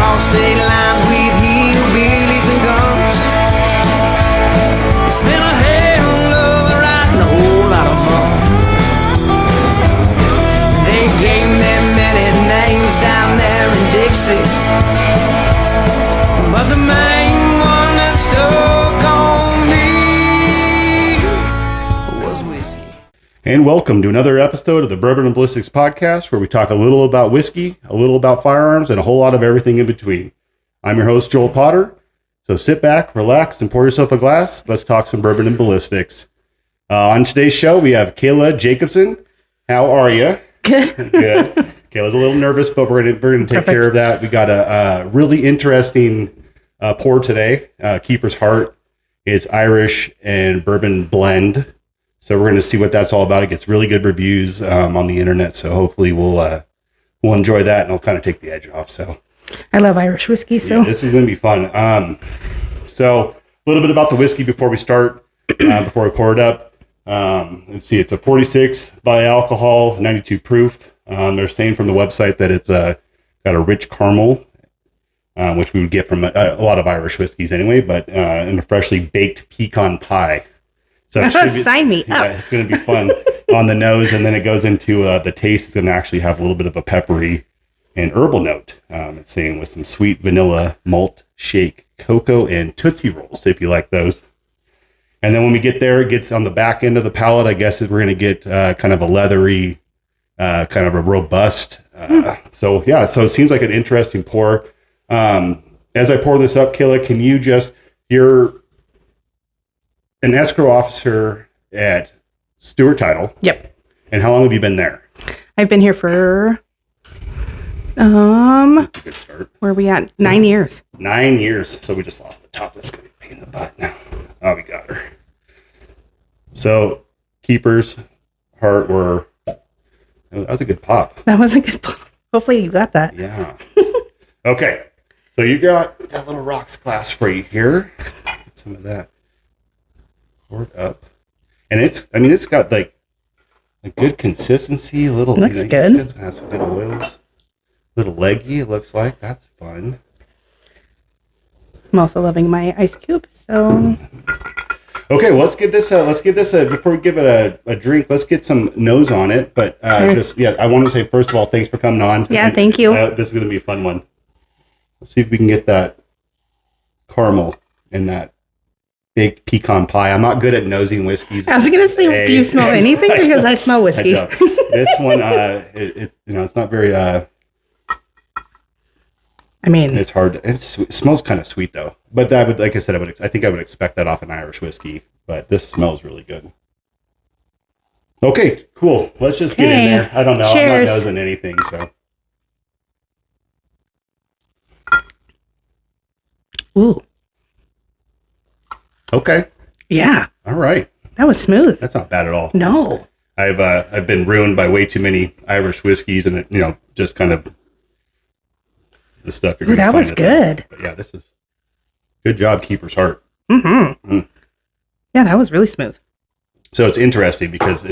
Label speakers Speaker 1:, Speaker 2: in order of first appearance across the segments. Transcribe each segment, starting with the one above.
Speaker 1: cross state lines with hillbillies and guns. It's been a hell of a ride and a whole lot of fun. They gave me many names down there in Dixie, but the main one that stuck on me was whiskey.
Speaker 2: And welcome to another episode of the Bourbon and Ballistics podcast, where we talk a little about whiskey, a little about firearms, and a whole lot of everything in between. I'm your host, Joel Potter. So sit back, relax, and pour yourself a glass. Let's talk some bourbon and ballistics. On today's show, we have Kayla Jacobsen. How are you?
Speaker 3: Good.
Speaker 2: Good. Kayla's a little nervous, but we're gonna take care of that. We got a really interesting pour today. Keeper's Heart. It's Irish and bourbon blend. So we're going to see what that's all about. It gets really good reviews on the internet. So hopefully we'll enjoy that, and I'll kind of take the edge off. So
Speaker 3: I love Irish whiskey, so
Speaker 2: yeah, this is going to be fun. So a little bit about the whiskey before we start, before we pour it up. Let's see, it's a 46 by alcohol, 92 proof. They're saying from the website that it's got a rich caramel, which we would get from a lot of Irish whiskeys anyway, but in a freshly baked pecan pie. So
Speaker 3: sign me up.
Speaker 2: Yeah, it's going to be fun on the nose, and then it goes into the taste. It's going to actually have a little bit of a peppery and herbal note. It's saying with some sweet vanilla, malt, shake, cocoa, and Tootsie Rolls, if you like those. And then when we get there, it gets on the back end of the palate. I guess we're going to get kind of a leathery, kind of a robust. So it seems like an interesting pour. As I pour this up, Kayla, can you you're an escrow officer at Stewart Title.
Speaker 3: Yep.
Speaker 2: And how long have you been there?
Speaker 3: I've been here for
Speaker 2: That's a good start.
Speaker 3: where are we at? 9 years.
Speaker 2: 9 years. So we just lost the top. That's going to be a pain in the butt now. Oh, we got her. So Keeper's Heart that was a good pop.
Speaker 3: That was a good pop. Hopefully you got that.
Speaker 2: Yeah. Okay. So we got a little rocks glass for you here. Get some of that. Pour it up. And it's got like a good consistency, a little.
Speaker 3: Looks good.
Speaker 2: It's gonna have some good oils. Little leggy, it looks like. That's fun.
Speaker 3: I'm also loving my ice cube, so
Speaker 2: Okay, well, let's give this before we give it a drink, let's get some nose on it. But I want to say, first of all, thanks for coming on.
Speaker 3: Yeah, thank you.
Speaker 2: This is going to be a fun one. Let's see if we can get that caramel in that big pecan pie. I'm not good at nosing whiskeys.
Speaker 3: I was gonna say, do you smell anything? Because I smell whiskey.
Speaker 2: This one, it's not very. It's hard. It smells kind of sweet though. But I would, like I said, I think I would expect that off an Irish whiskey. But this smells really good. Okay, cool. Let's just get in there. I don't know.
Speaker 3: Cheers.
Speaker 2: I'm not nosing anything, so.
Speaker 3: Ooh.
Speaker 2: Okay.
Speaker 3: Yeah.
Speaker 2: All right.
Speaker 3: That was smooth.
Speaker 2: That's not bad at all.
Speaker 3: No.
Speaker 2: I've been ruined by way too many Irish whiskeys, and just kind of the stuff you're going to find.
Speaker 3: That was good.
Speaker 2: But yeah, this is good job, Keeper's Heart.
Speaker 3: Mm-hmm. Yeah, that was really smooth.
Speaker 2: So it's interesting because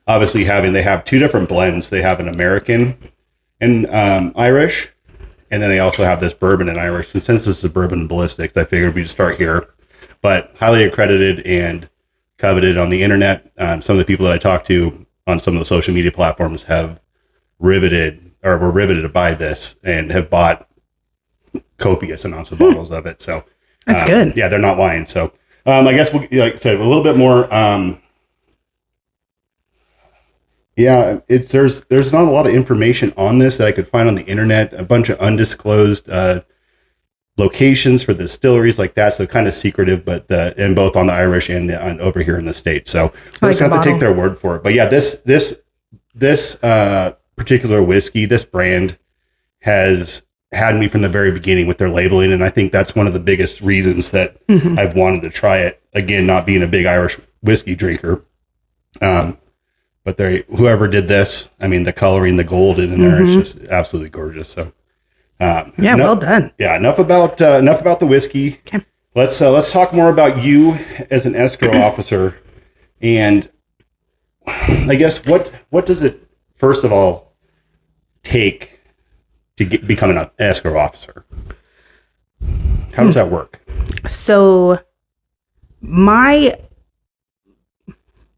Speaker 2: obviously they have two different blends. They have an American and Irish, and then they also have this bourbon and Irish. And since this is bourbon and ballistics, I figured we'd start here. But highly accredited and coveted on the internet. Some of the people that I talked to on some of the social media platforms were riveted to buy this and have bought copious amounts of bottles of it. So
Speaker 3: that's good.
Speaker 2: Yeah, they're not lying. So I guess we'll, like I said, a little bit more. There's not a lot of information on this that I could find on the internet. A bunch of undisclosed locations for the distilleries like that, so kind of secretive, but and both on the Irish and over here in the States. So we're just have to take their word for it. But yeah, this particular whiskey, this brand has had me from the very beginning with their labeling, and I think that's one of the biggest reasons that I've wanted to try it. Again, not being a big Irish whiskey drinker, but whoever did this, the coloring, the gold in there, is just absolutely gorgeous. So.
Speaker 3: Well done.
Speaker 2: Yeah, enough about the whiskey.
Speaker 3: Okay.
Speaker 2: Let's talk more about you as an escrow officer, and I guess what does it first of all take to become an escrow officer? How does that work?
Speaker 3: So my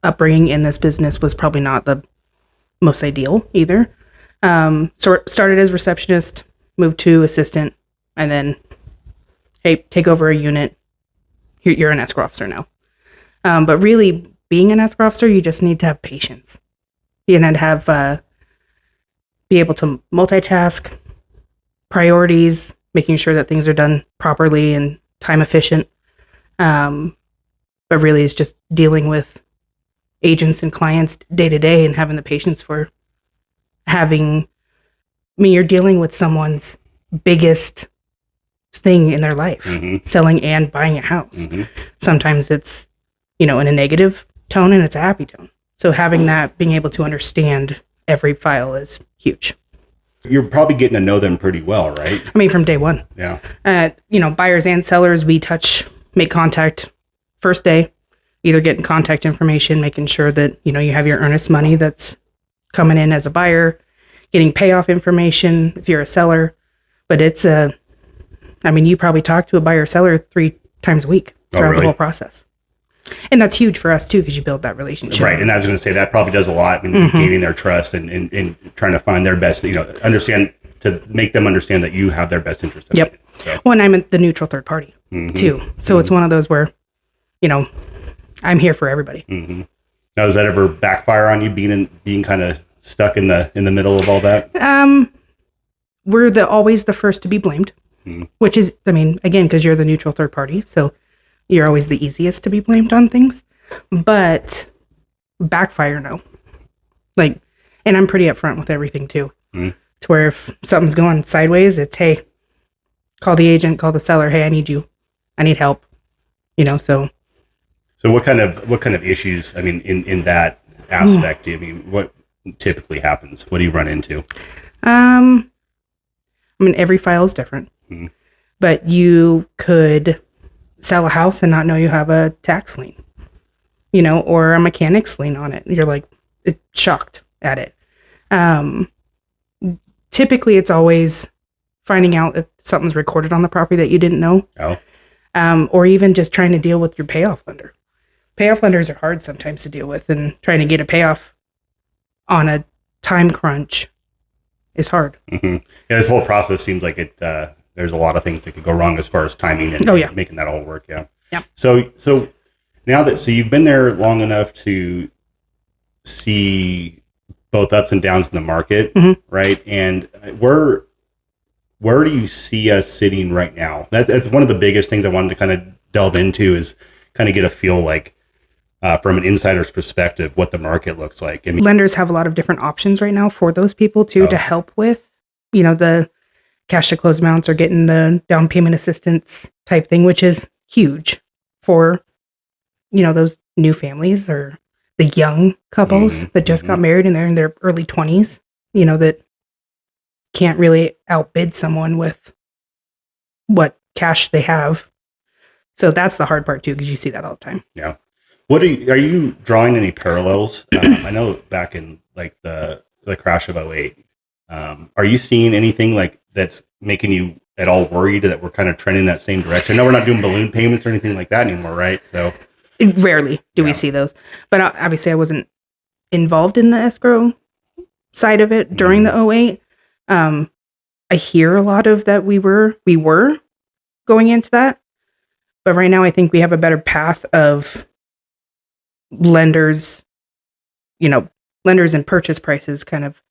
Speaker 3: upbringing in this business was probably not the most ideal either. So started as receptionist, moved to assistant, and then, hey, take over a unit. You're an escrow officer now. But really, being an escrow officer, you just need to have patience. You need to have be able to multitask, priorities, making sure that things are done properly and time efficient. But really, it's just dealing with agents and clients day to day and having the patience for you're dealing with someone's biggest thing in their life, selling and buying a house. Sometimes it's, in a negative tone and it's a happy tone. So having that, being able to understand every file is huge.
Speaker 2: You're probably getting to know them pretty well, right?
Speaker 3: I mean, from day one.
Speaker 2: Yeah.
Speaker 3: Buyers and sellers, we make contact first day, either getting contact information, making sure that, you have your earnest money that's coming in as a buyer, getting payoff information if you're a seller. But it's you probably talk to a buyer or seller 3 times a week throughout the whole process. And that's huge for us too, because you build that relationship.
Speaker 2: Right. And I was going to say that probably does a lot in gaining their trust and trying to find their best, to make them understand that you have their best interest.
Speaker 3: Yep. So. Well, and I'm the neutral third party too. So it's one of those where, I'm here for everybody.
Speaker 2: Now, does that ever backfire on you being kind of stuck in the middle of all that?
Speaker 3: We're always the first to be blamed, which is, again, because you're the neutral third party. So you're always the easiest to be blamed on things, but backfire, no. And I'm pretty upfront with everything too, to where if something's going sideways, it's, hey, call the agent, call the seller. Hey, I need you. I need help.
Speaker 2: So what kind of issues, in that aspect, what typically happens? What do you run into?
Speaker 3: Every file is different, but you could sell a house and not know you have a tax lien, or a mechanic's lien on it. You're shocked at it. Typically it's always finding out if something's recorded on the property that you didn't know. Or even just trying to deal with your payoff lender. Payoff lenders are hard sometimes to deal with, and trying to get a payoff on a time crunch is hard.
Speaker 2: Yeah, this whole process seems like it. There's a lot of things that could go wrong as far as timing and making that all work. Yeah.
Speaker 3: Yeah.
Speaker 2: So now that you've been there long enough to see both ups and downs in the market, right? And where do you see us sitting right now? That's one of the biggest things I wanted to kind of delve into, is kind of get a feel from an insider's perspective what the market looks like.
Speaker 3: Lenders have a lot of different options right now for those people too, to help with, the cash to close amounts or getting the down payment assistance type thing, which is huge for, those new families or the young couples that just got married and they're in their early 20s, that can't really outbid someone with what cash they have. So that's the hard part too, because you see that all the time.
Speaker 2: Yeah. Are you drawing any parallels? I know back in the crash of '08, are you seeing anything that's making you at all worried that we're kind of trending that same direction? I know we're not doing balloon payments or anything like that anymore, right? So
Speaker 3: rarely do we see those, but obviously I wasn't involved in the escrow side of it during the '08. I hear a lot of that we were going into that, but right now I think we have a better path of lenders and purchase prices kind of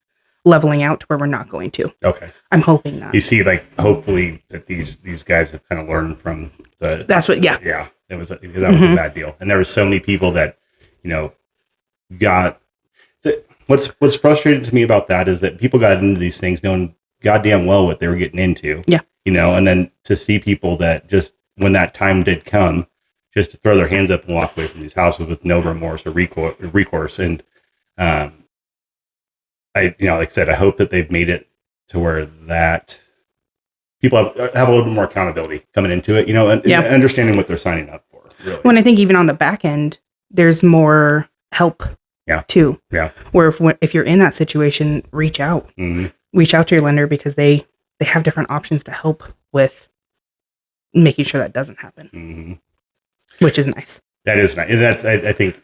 Speaker 3: leveling out to where we're not going to.
Speaker 2: Okay.
Speaker 3: I'm hoping that.
Speaker 2: You see, hopefully that these guys have kind of learned from
Speaker 3: that's what, yeah.
Speaker 2: Yeah. That was a bad deal. And there were so many people that, what's frustrating to me about that is that people got into these things knowing goddamn well what they were getting into.
Speaker 3: Yeah.
Speaker 2: And then to see people that just, when that time did come, just to throw their hands up and walk away from these houses with no remorse or recourse. And like I said, I hope that they've made it to where that people have a little bit more accountability coming into it, and understanding what they're signing up for. Really.
Speaker 3: When I think even on the back end, there's more help too.
Speaker 2: Yeah.
Speaker 3: Where if you're in that situation, reach out. Reach out to your lender, because they have different options to help with making sure that doesn't happen, which is nice.
Speaker 2: That is nice. And that's, I think,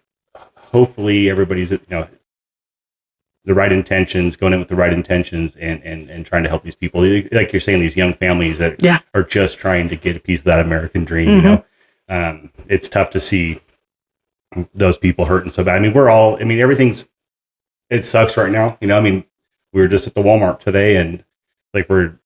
Speaker 2: hopefully everybody's, the right intentions, going in with the right intentions and trying to help these people. Like you're saying, these young families that are just trying to get a piece of that American dream, you know, it's tough to see those people hurting so bad. I mean, it sucks right now. You know, I mean, we were just at the Walmart today and like, we're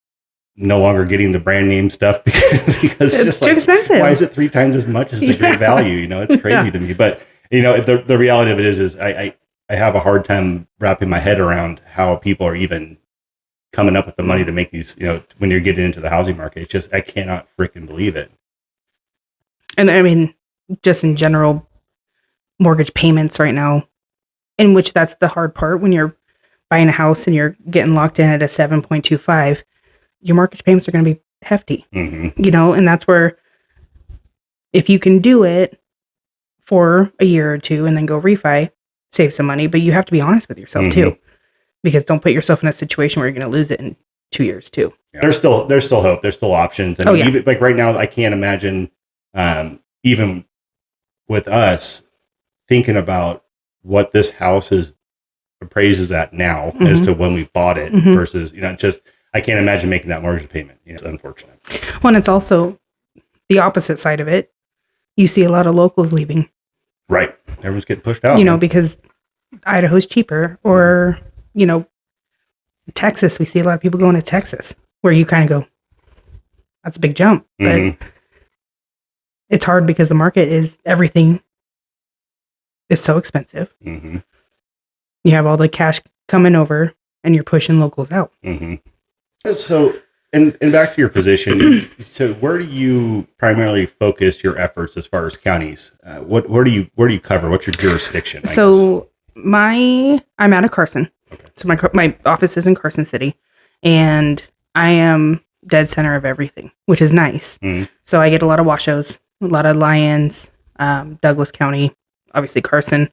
Speaker 2: no longer getting the brand name stuff because
Speaker 3: it's too expensive.
Speaker 2: Why is it 3 times as much as the great value? You know, it's crazy to me, but you know, the reality of it is I have a hard time wrapping my head around how people are even coming up with the money to make these, you know, when you're getting into the housing market. It's just, I cannot freaking believe it.
Speaker 3: And I mean, just in general, mortgage payments right now, in which that's the hard part when you're buying a house and you're getting locked in at a 7.25, your mortgage payments are going to be hefty, you know, and that's where if you can do it for a year or two and then go refi, save some money, but you have to be honest with yourself too, because don't put yourself in a situation where you're going to lose it in 2 years too.
Speaker 2: Yeah. There's still hope. There's still options. And even, like right now, I can't imagine, even with us thinking about what this house is appraises at now as to when we bought it versus, you know, just, I can't imagine making that mortgage payment. You know, it's unfortunate.
Speaker 3: Well, and it's also the opposite side of it. You see a lot of locals leaving.
Speaker 2: Right. Everyone's getting pushed out.
Speaker 3: You know, because Idaho's cheaper, or, you know, Texas, we see a lot of people going to Texas where you kind of go, that's a big jump. But it's hard because the market is, everything is so expensive. You have all the cash coming over and you're pushing locals out.
Speaker 2: So, and back to your position. So where do you primarily focus your efforts as far as counties? Where do you cover? What's your jurisdiction?
Speaker 3: So I'm out of Carson. Okay. So my office is in Carson City, and I am dead center of everything, which is nice. So I get a lot of Washos, a lot of Lyons, Douglas County, obviously Carson.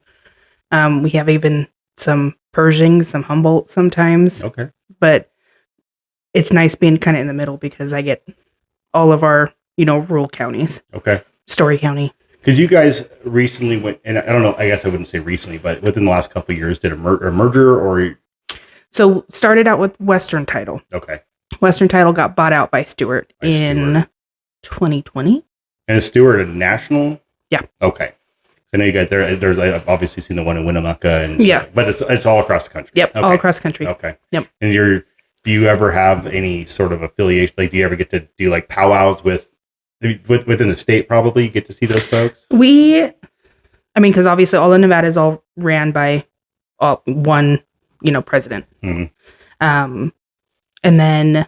Speaker 3: We have even some Pershing, some Humboldt sometimes. Okay. But it's nice being kind of in the middle because I get all of our, you know, rural counties. Okay. Story County.
Speaker 2: Because you guys recently went, and I don't know, I guess I wouldn't say recently, but within the last couple of years, did a merger or?
Speaker 3: So started out with Western Title. Okay. Western Title got bought out by Stewart in 2020.
Speaker 2: And is Stewart a national?
Speaker 3: Yeah.
Speaker 2: Okay. I know you got there's I've obviously seen the one in Winnemucca and stuff, but it's all across the country.
Speaker 3: Yep.
Speaker 2: Okay.
Speaker 3: All across the country.
Speaker 2: Okay.
Speaker 3: Yep.
Speaker 2: And do you ever have any sort of affiliation? Like, do you ever get to do like powwows within the state? Probably get to see those folks.
Speaker 3: Because obviously all of Nevada is all ran by one, you know, president. And then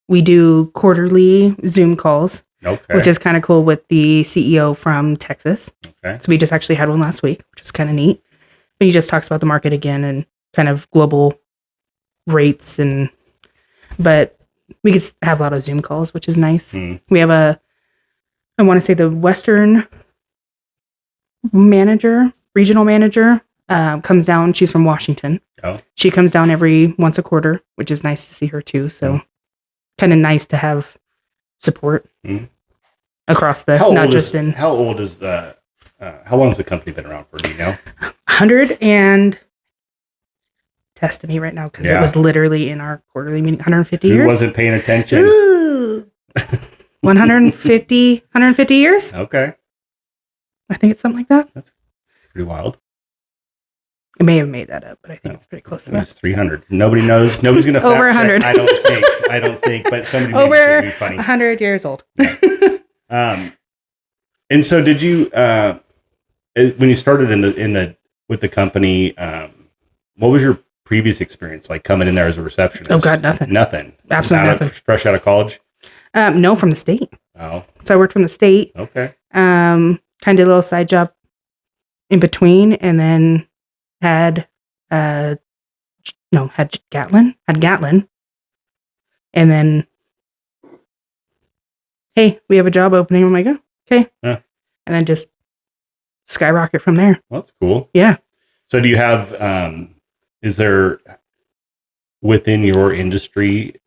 Speaker 3: we do quarterly Zoom calls. Okay. Which is kind of cool with the CEO from Texas. Okay. So we just actually had one last week, which is kind of neat. But he just talks about the market again and kind of global rates but we could have a lot of Zoom calls, which is nice. We have I want to say the Western regional manager, comes down. She's from Washington. Oh. She comes down every once a quarter, which is nice to see her too. So kind of nice to have support across the, how long has the company been around for, do you know? 100 and testing me right now because it was literally in our quarterly meeting. 150 years.
Speaker 2: Who wasn't paying attention?
Speaker 3: 150 years.
Speaker 2: Okay.
Speaker 3: I think it's something like that.
Speaker 2: That's pretty wild.
Speaker 3: I may have made that up, but I think it's pretty close to that.
Speaker 2: It's 300. Nobody knows. Nobody's going to
Speaker 3: over 100.
Speaker 2: Check. I don't think, but somebody
Speaker 3: over
Speaker 2: be funny.
Speaker 3: 100 years old.
Speaker 2: Yeah. And so did you, when you started with the company, what was your previous experience like coming in there as a receptionist?
Speaker 3: Oh God, nothing. Absolutely nothing.
Speaker 2: Fresh out of college?
Speaker 3: No, from the state.
Speaker 2: Oh.
Speaker 3: So I worked from the state. Okay. Kind of a little side job in between, and then had Gatlin, and then, hey, we have a job opening. I'm like, oh, okay. Yeah. And then just skyrocket from there.
Speaker 2: Well, that's cool.
Speaker 3: Yeah.
Speaker 2: So do you have, is there, within your industry,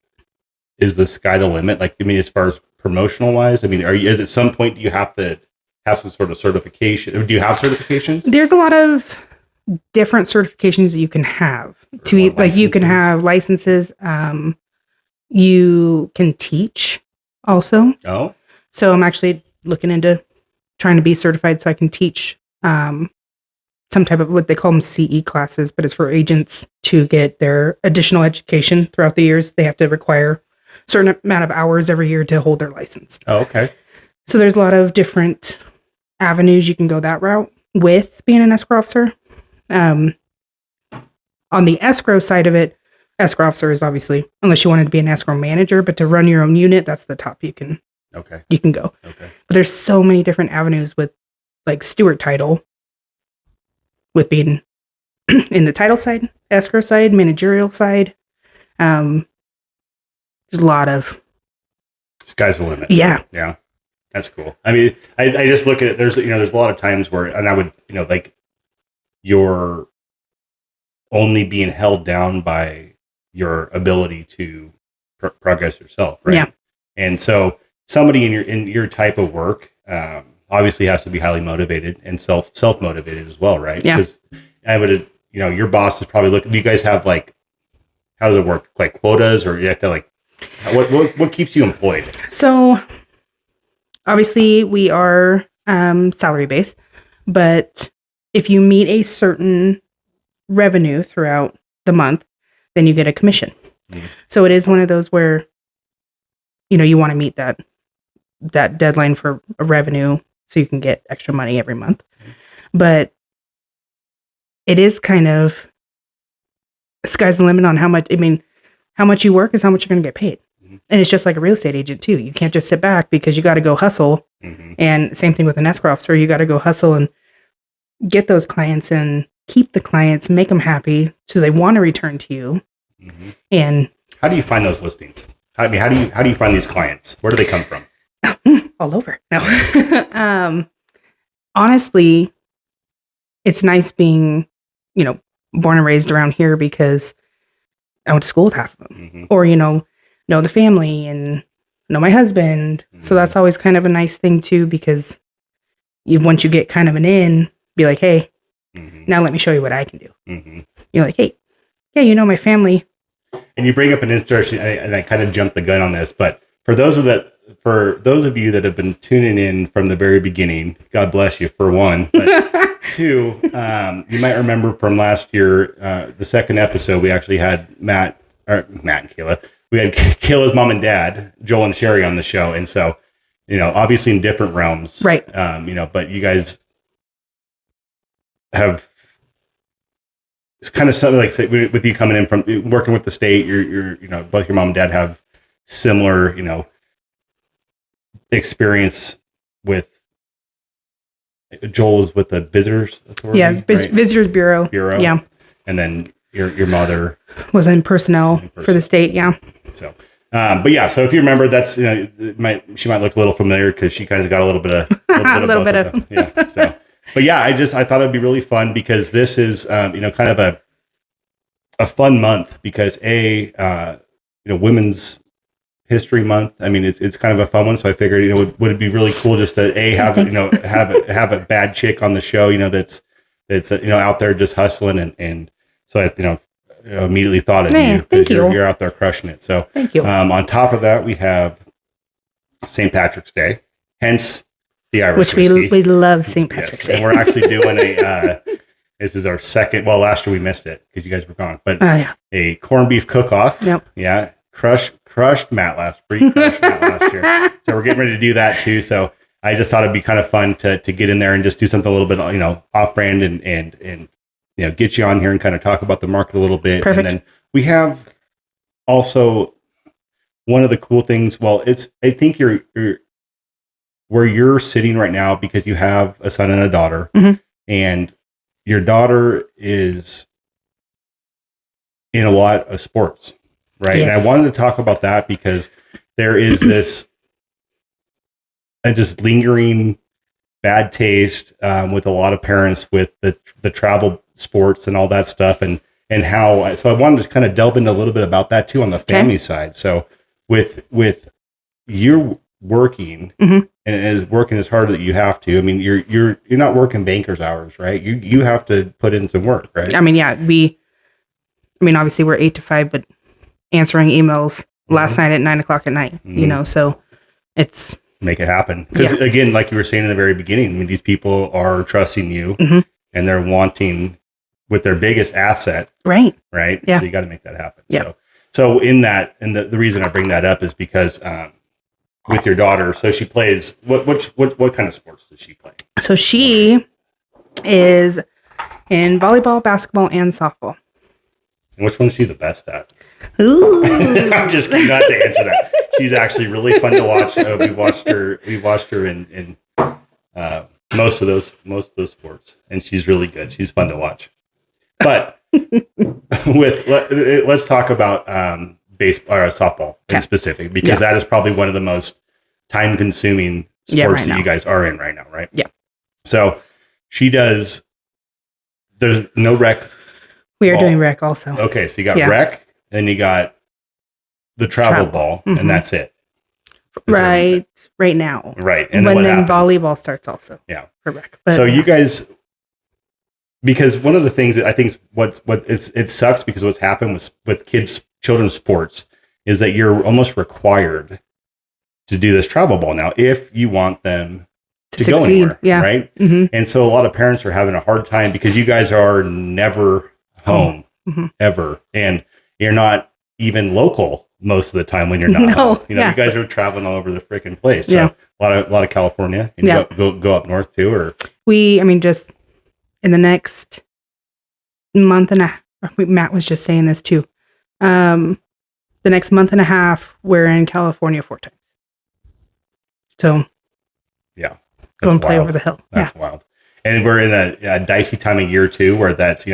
Speaker 2: is the sky the limit? Like, I mean, as far as promotional wise? I mean, is at some point do you have to have some sort of certification? Do you have certifications?
Speaker 3: There's a lot of different certifications that you can have you can have licenses. You can teach also.
Speaker 2: Oh,
Speaker 3: So I'm actually looking into trying to be certified so I can teach some type of what they call them CE classes, but it's for agents to get their additional education throughout the years. They have to require a certain amount of hours every year to hold their license.
Speaker 2: oh, okay.
Speaker 3: So there's a lot of different avenues you can go that route with being an escrow officer. On the escrow side of it, escrow officer is obviously, unless you wanted to be an escrow manager, but to run your own unit, that's the top you can go.
Speaker 2: Okay.
Speaker 3: But there's so many different avenues with like Stewart Title, with being in the title side, escrow side, managerial side. There's a lot of
Speaker 2: Sky's the limit.
Speaker 3: Yeah.
Speaker 2: That's cool. I mean, I just look at it. There's a lot of times where, and I would, like you're only being held down by your ability to progress yourself. Right.
Speaker 3: Yeah.
Speaker 2: And so somebody in your type of work, obviously has to be highly motivated and self-motivated as well. Right.
Speaker 3: Yeah.
Speaker 2: Because I would, your boss is probably looking, do you guys have like, how does it work? Like quotas, or you have to like, what keeps you employed?
Speaker 3: So obviously we are salary based, but if you meet a certain revenue throughout the month, then you get a commission. Mm-hmm. So it is one of those where, you want to meet that deadline for a revenue so you can get extra money every month. Mm-hmm. But it is kind of sky's the limit on how much you work is how much you're going to get paid. Mm-hmm. And it's just like a real estate agent too. You can't just sit back because you got to go hustle. Mm-hmm. And same thing with an escrow officer. You got to go hustle and get those clients and keep the clients, make them happy so they want to return to you. Mm-hmm. And
Speaker 2: how do you find those listings? How do you find these clients? Where do they come from?
Speaker 3: All over. No. Honestly, it's nice being, born and raised around here because I went to school with half of them. Mm-hmm. Or, know the family and know my husband. Mm-hmm. So that's always kind of a nice thing too, because once you get kind of an in, be like, hey, mm-hmm. now let me show you what I can do. Mm-hmm. You're like, hey, yeah, my family.
Speaker 2: And you bring up an interesting, and I kind of jumped the gun on this, but for those of you that have been tuning in from the very beginning, God bless you for one. But two, you might remember from last year, the second episode, we actually had Matt and Kayla. We had Kayla's mom and dad, Joel and Sherry, on the show, and so obviously in different realms,
Speaker 3: right?
Speaker 2: But you guys have. It's kind of something like, say, with you coming in from working with the state, you're both your mom and dad have similar, experience with. Joel is with the Visitors Authority.
Speaker 3: Yeah,
Speaker 2: right?
Speaker 3: Visitors Bureau. Yeah.
Speaker 2: And then your mother
Speaker 3: was in personnel for the state. Yeah.
Speaker 2: So, but yeah, so if you remember, that's, she might look a little familiar because she kind of got a little bit of, yeah. So. But yeah, I thought it'd be really fun because this is, kind of a fun month because Women's History Month. I mean, it's kind of a fun one. So I figured, would it be really cool just to have a bad chick on the show, that's out there just hustling. And so I, immediately thought of you because you're out there crushing it. So
Speaker 3: thank you.
Speaker 2: On top of that, we have St. Patrick's Day, hence the Irish
Speaker 3: whiskey. We love St. Patrick's Day.
Speaker 2: And we're actually doing this is our second, well, last year we missed it because you guys were gone, but a corned beef cook-off.
Speaker 3: Yep.
Speaker 2: Yeah. Crushed Matt last year. So we're getting ready to do that too. So I just thought it'd be kind of fun to get in there and just do something a little bit, off brand and get you on here and kind of talk about the market a little bit.
Speaker 3: Perfect.
Speaker 2: And then we have also one of the cool things. Well, I think you're where you're sitting right now because you have a son and a daughter, mm-hmm. and your daughter is in a lot of sports, right? Yes. And I wanted to talk about that because there is this just lingering bad taste with a lot of parents with the travel sports and all that stuff, and how. So I wanted to kind of delve into a little bit about that too on the family side. So with working
Speaker 3: Mhm.
Speaker 2: and is working as hard as you have to. I mean, you're not working banker's hours, right? You have to put in some work, right?
Speaker 3: I mean, yeah, obviously we're 8 to 5, but answering emails last night at 9:00 at night, so it's
Speaker 2: make it happen. Because again, like you were saying in the very beginning, I mean, these people are trusting you and they're wanting with their biggest asset.
Speaker 3: Right.
Speaker 2: Yeah. So you got to make that happen.
Speaker 3: Yeah.
Speaker 2: So in that, and the reason I bring that up is because, with your daughter, so she plays, what kind of sports does she play?
Speaker 3: So she is in volleyball, basketball, and softball.
Speaker 2: And which one's she the best at?
Speaker 3: Ooh.
Speaker 2: I'm just kidding, not to answer that. She's actually really fun to watch. We watched her in most of those sports, and she's really good. She's fun to watch. But let's talk about baseball or softball in specific, because that is probably one of the most time consuming sports that you guys are in right now, right?
Speaker 3: Yeah.
Speaker 2: So she does. There's no rec.
Speaker 3: We are doing rec also.
Speaker 2: Okay, so you got rec, and you got the travel ball, and that's it.
Speaker 3: Right now.
Speaker 2: Right.
Speaker 3: And then volleyball starts also.
Speaker 2: Yeah.
Speaker 3: For rec.
Speaker 2: So you guys, because one of the things that I think it sucks because what's happened with children's sports is that you're almost required to do this travel ball now if you want them to go anywhere. Yeah. Right. Mm-hmm. And so a lot of parents are having a hard time because you guys are never home ever. And you're not even local most of the time when you're not home. You guys are traveling all over the freaking place. So a lot of California. And you go up north too, or
Speaker 3: just in the next month and a half. Matt was just saying this too. The next month and a half, we're in California 4 times. So go and play over the hill.
Speaker 2: That's wild. And we're in a dicey time of year too, where that's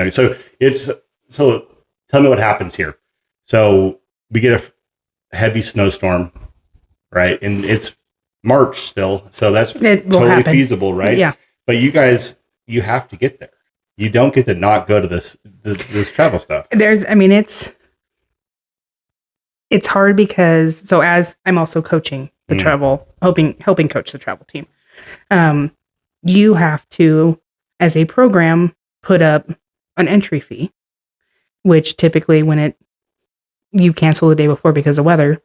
Speaker 2: so tell me what happens here. So we get a heavy snowstorm, right? And it's March still, so that's totally feasible, right?
Speaker 3: Yeah.
Speaker 2: But you guys, you have to get there. You don't get to not go to this travel stuff.
Speaker 3: It's hard because as I'm also coaching the travel, helping coach the travel team. You have to, as a program, put up an entry fee, which typically when you cancel the day before because of weather,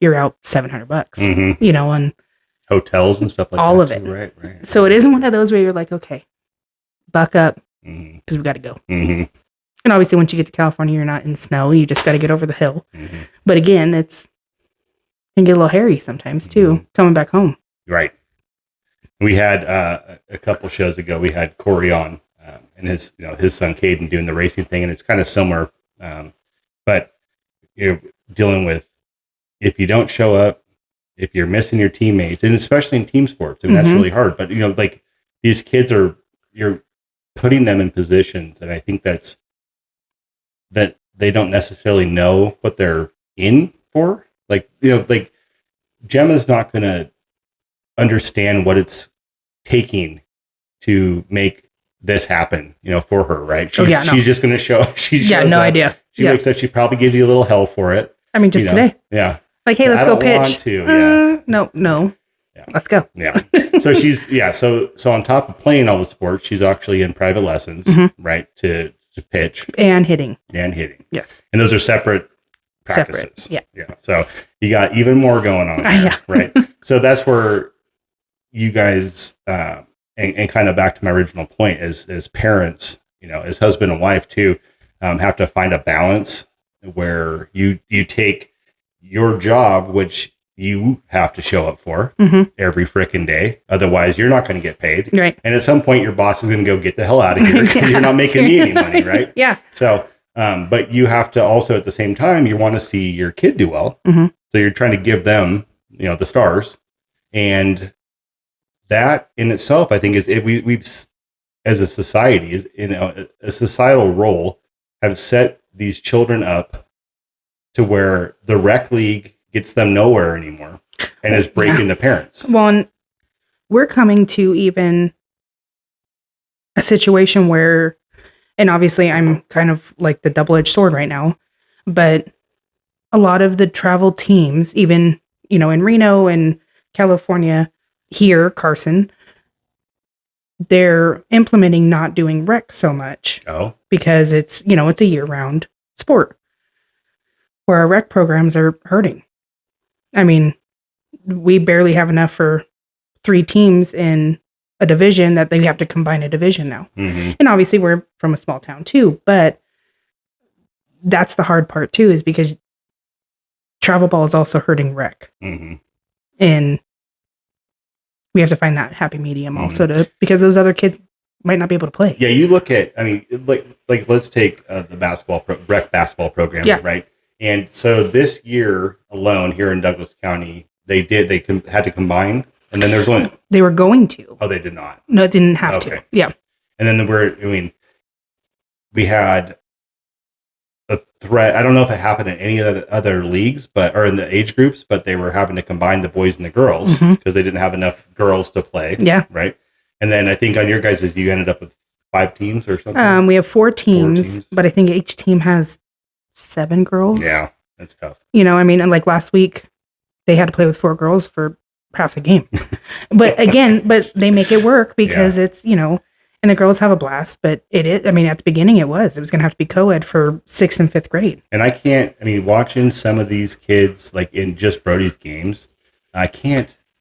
Speaker 3: you're out $700, and
Speaker 2: hotels and stuff like
Speaker 3: all
Speaker 2: that.
Speaker 3: All of it.
Speaker 2: Right.
Speaker 3: So it isn't one of those where you're like, okay, buck up because we got to go.
Speaker 2: Mm-hmm.
Speaker 3: And obviously once you get to California, you're not in snow. You just got to get over the hill. Mm-hmm. But again, it can get a little hairy sometimes too, coming back home.
Speaker 2: Right. We had a couple shows ago, we had Corey on and his son Caden doing the racing thing, and it's kind of similar. But you're dealing with, if you don't show up, if you're missing your teammates, and especially in team sports, that's really hard. But like these kids you're putting them in positions, and I think that they don't necessarily know what they're in for. Like Gemma's not going to understand what it's taking to make this happen, for her, right? She's just going to show. No
Speaker 3: idea.
Speaker 2: She wakes up. She probably gives you a little hell for it.
Speaker 3: Today.
Speaker 2: Yeah.
Speaker 3: Like, hey, let's go pitch. No.
Speaker 2: Yeah.
Speaker 3: Let's go.
Speaker 2: Yeah. So she's So on top of playing all the sports, she's actually in private lessons, right? To pitch
Speaker 3: and hitting.
Speaker 2: Yes. And those are separate practices.
Speaker 3: Yeah.
Speaker 2: So you got even more going on there, right? So that's where you guys, and kind of back to my original point, as parents, as husband and wife too, have to find a balance where you take your job, which you have to show up for every freaking day. Otherwise, you're not going to get paid.
Speaker 3: Right.
Speaker 2: And at some point, your boss is going to go, get the hell out of here because you're not making me any money, right?
Speaker 3: Yeah.
Speaker 2: So, but you have to also, at the same time, you want to see your kid do well. So you're trying to give them, the stars. And that in itself, I think, is we've as a society, is a societal role, have set these children up to where the rec league gets them nowhere anymore and is breaking the parents.
Speaker 3: Well, and we're coming to even a situation where, and obviously I'm kind of like the double-edged sword right now, but a lot of the travel teams, even, in Reno and California, here, Carson, they're implementing not doing rec so much.
Speaker 2: Oh.
Speaker 3: Because it's a year-round sport where our rec programs are hurting. I mean, we barely have enough for 3 teams in a division that they have to combine a division now.
Speaker 2: Mm-hmm.
Speaker 3: And obviously we're from a small town too, but that's the hard part too, is because travel ball is also hurting rec.
Speaker 2: Mm-hmm.
Speaker 3: And we have to find that happy medium also because those other kids might not be able to play.
Speaker 2: Yeah, you look at, I mean, like let's take the rec basketball program, right? And so this year alone here in Douglas County, they had to combine, and then there's only
Speaker 3: they were going to.
Speaker 2: Oh, they did not.
Speaker 3: No, it didn't have to. Yeah.
Speaker 2: And then we had a threat. I don't know if it happened in any of the other leagues, or in the age groups, but they were having to combine the boys and the girls because they didn't have enough girls to play. Yeah. Right. And then I think on your guys' you ended up with 5 teams or something.
Speaker 3: We have 4 teams, but I think each team has 7 girls.
Speaker 2: Yeah, that's tough.
Speaker 3: I mean, like last week, they had to play with 4 girls for half the game. but they make it work because it's, and the girls have a blast, but it is, I mean, at the beginning it was going to have to be co-ed for 6th and 5th grade.
Speaker 2: And watching some of these kids, like in just Brody's games,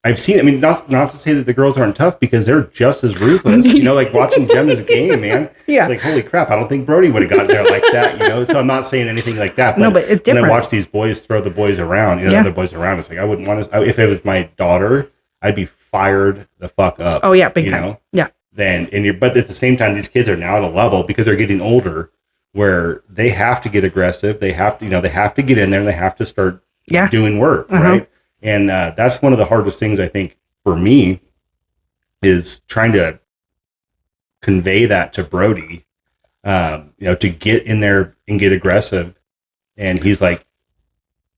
Speaker 2: I've seen, not to say that the girls aren't tough because they're just as ruthless, like watching Gemma's game, man. Yeah. It's like, holy crap, I don't think Brody would have gotten there like that, so I'm not saying anything like that. But,
Speaker 3: but it's different.
Speaker 2: When I watch these boys throw the boys around, the other boys around, it's like, I wouldn't want to, if it was my daughter, I'd be fired the fuck up.
Speaker 3: Oh yeah, big time. Yeah.
Speaker 2: But at the same time, these kids are now at a level because they're getting older where they have to get aggressive. They have to, they have to get in there and they have to start doing work, right? And that's one of the hardest things, I think, for me is trying to convey that to Brody, to get in there and get aggressive. And he's like,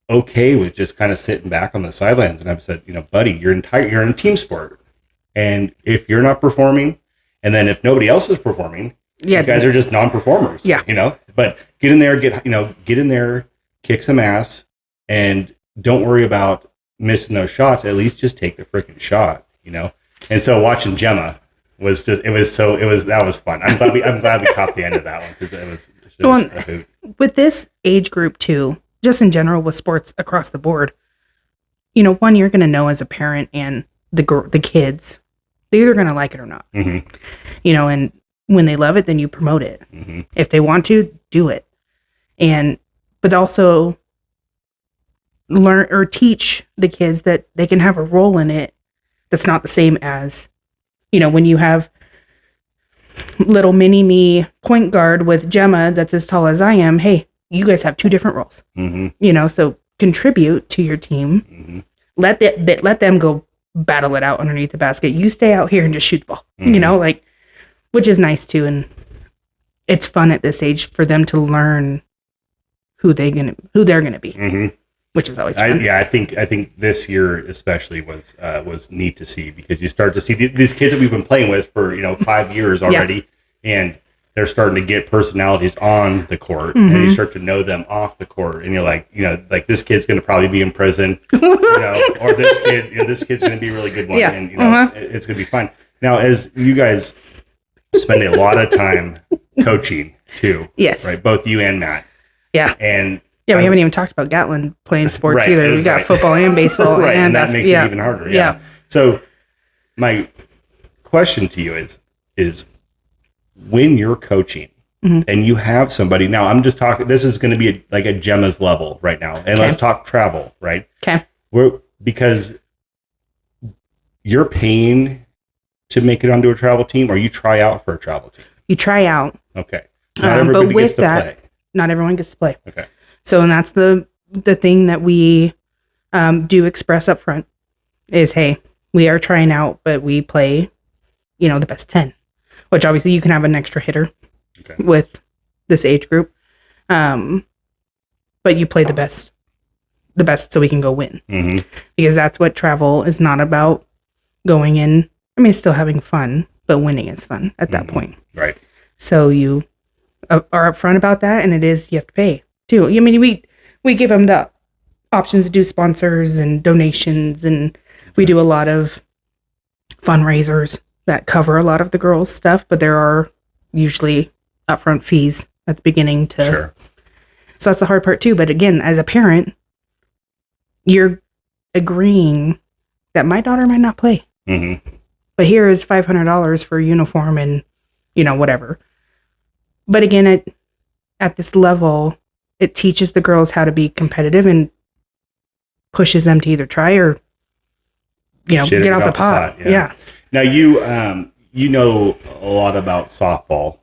Speaker 2: okay with just kind of sitting back on the sidelines. And I've said, buddy, you're in a team sport. And if you're not performing, and then if nobody else is performing, you guys are just non-performers. Yeah. But get in there, get in there, kick some ass, and don't worry about missing those shots. At least just take the freaking shot, And so watching Gemma was that was fun. I'm glad we caught the end of that one because it was a hoot.
Speaker 3: With this age group too, just in general with sports across the board, one, you're going to know as a parent and the kids, they're either going to like it or not. Mm-hmm. And when they love it, then you promote it. Mm-hmm. If they want to, do it. But also learn or teach the kids that they can have a role in it that's not the same as, when you have little mini me point guard with Gemma that's as tall as I am. Hey, you guys have 2 different roles. Mm-hmm. So contribute to your team. Mm-hmm. Let them go battle it out underneath the basket. You stay out here and just shoot the ball. Mm-hmm. Which is nice too, and it's fun at this age for them to learn who they're gonna be. Mm-hmm. Which is always fun.
Speaker 2: I think this year especially was neat to see because you start to see these kids that we've been playing with for 5 years already, and they're starting to get personalities on the court, and you start to know them off the court, and you're like, like this kid's going to probably be in prison, or this kid's going to be a really good one, and it's going to be fun. Now, as you guys spend a lot of time coaching too,
Speaker 3: yes,
Speaker 2: right? Both you and Matt, and.
Speaker 3: Yeah, we haven't even talked about Gatlin playing sports either. We got football and baseball.
Speaker 2: And that makes it even harder. Yeah. So my question to you is when you're coaching and you have somebody, now I'm just talking, this is going to be like a Gemma's level right now. And let's talk travel, right?
Speaker 3: Okay.
Speaker 2: Because you're paying to make it onto a travel team or you try out for a travel team?
Speaker 3: You try out.
Speaker 2: Okay. Not everybody gets to play.
Speaker 3: Not everyone gets to play.
Speaker 2: Okay.
Speaker 3: So, and that's the thing that we do express up front is, hey, we are trying out, but we play, the best 10, which obviously you can have an extra hitter with this age group. But you play the best so we can go win. Mm-hmm. Because that's what travel is not about, going in. I mean, it's still having fun, but winning is fun at that point.
Speaker 2: Right.
Speaker 3: So you are upfront about that, and it is, you have to pay too. I mean, we give them the options to do sponsors and donations and We do a lot of fundraisers that cover a lot of the girls' stuff, but there are usually upfront fees at the beginning to.
Speaker 2: Sure.
Speaker 3: So that's the hard part too. But again, as a parent, you're agreeing that my daughter might not play.
Speaker 2: Mm-hmm.
Speaker 3: But here is $500 for a uniform and, whatever. But again, at this level, it teaches the girls how to be competitive and pushes them to either try or, get out the pot. Yeah.
Speaker 2: Now you know a lot about softball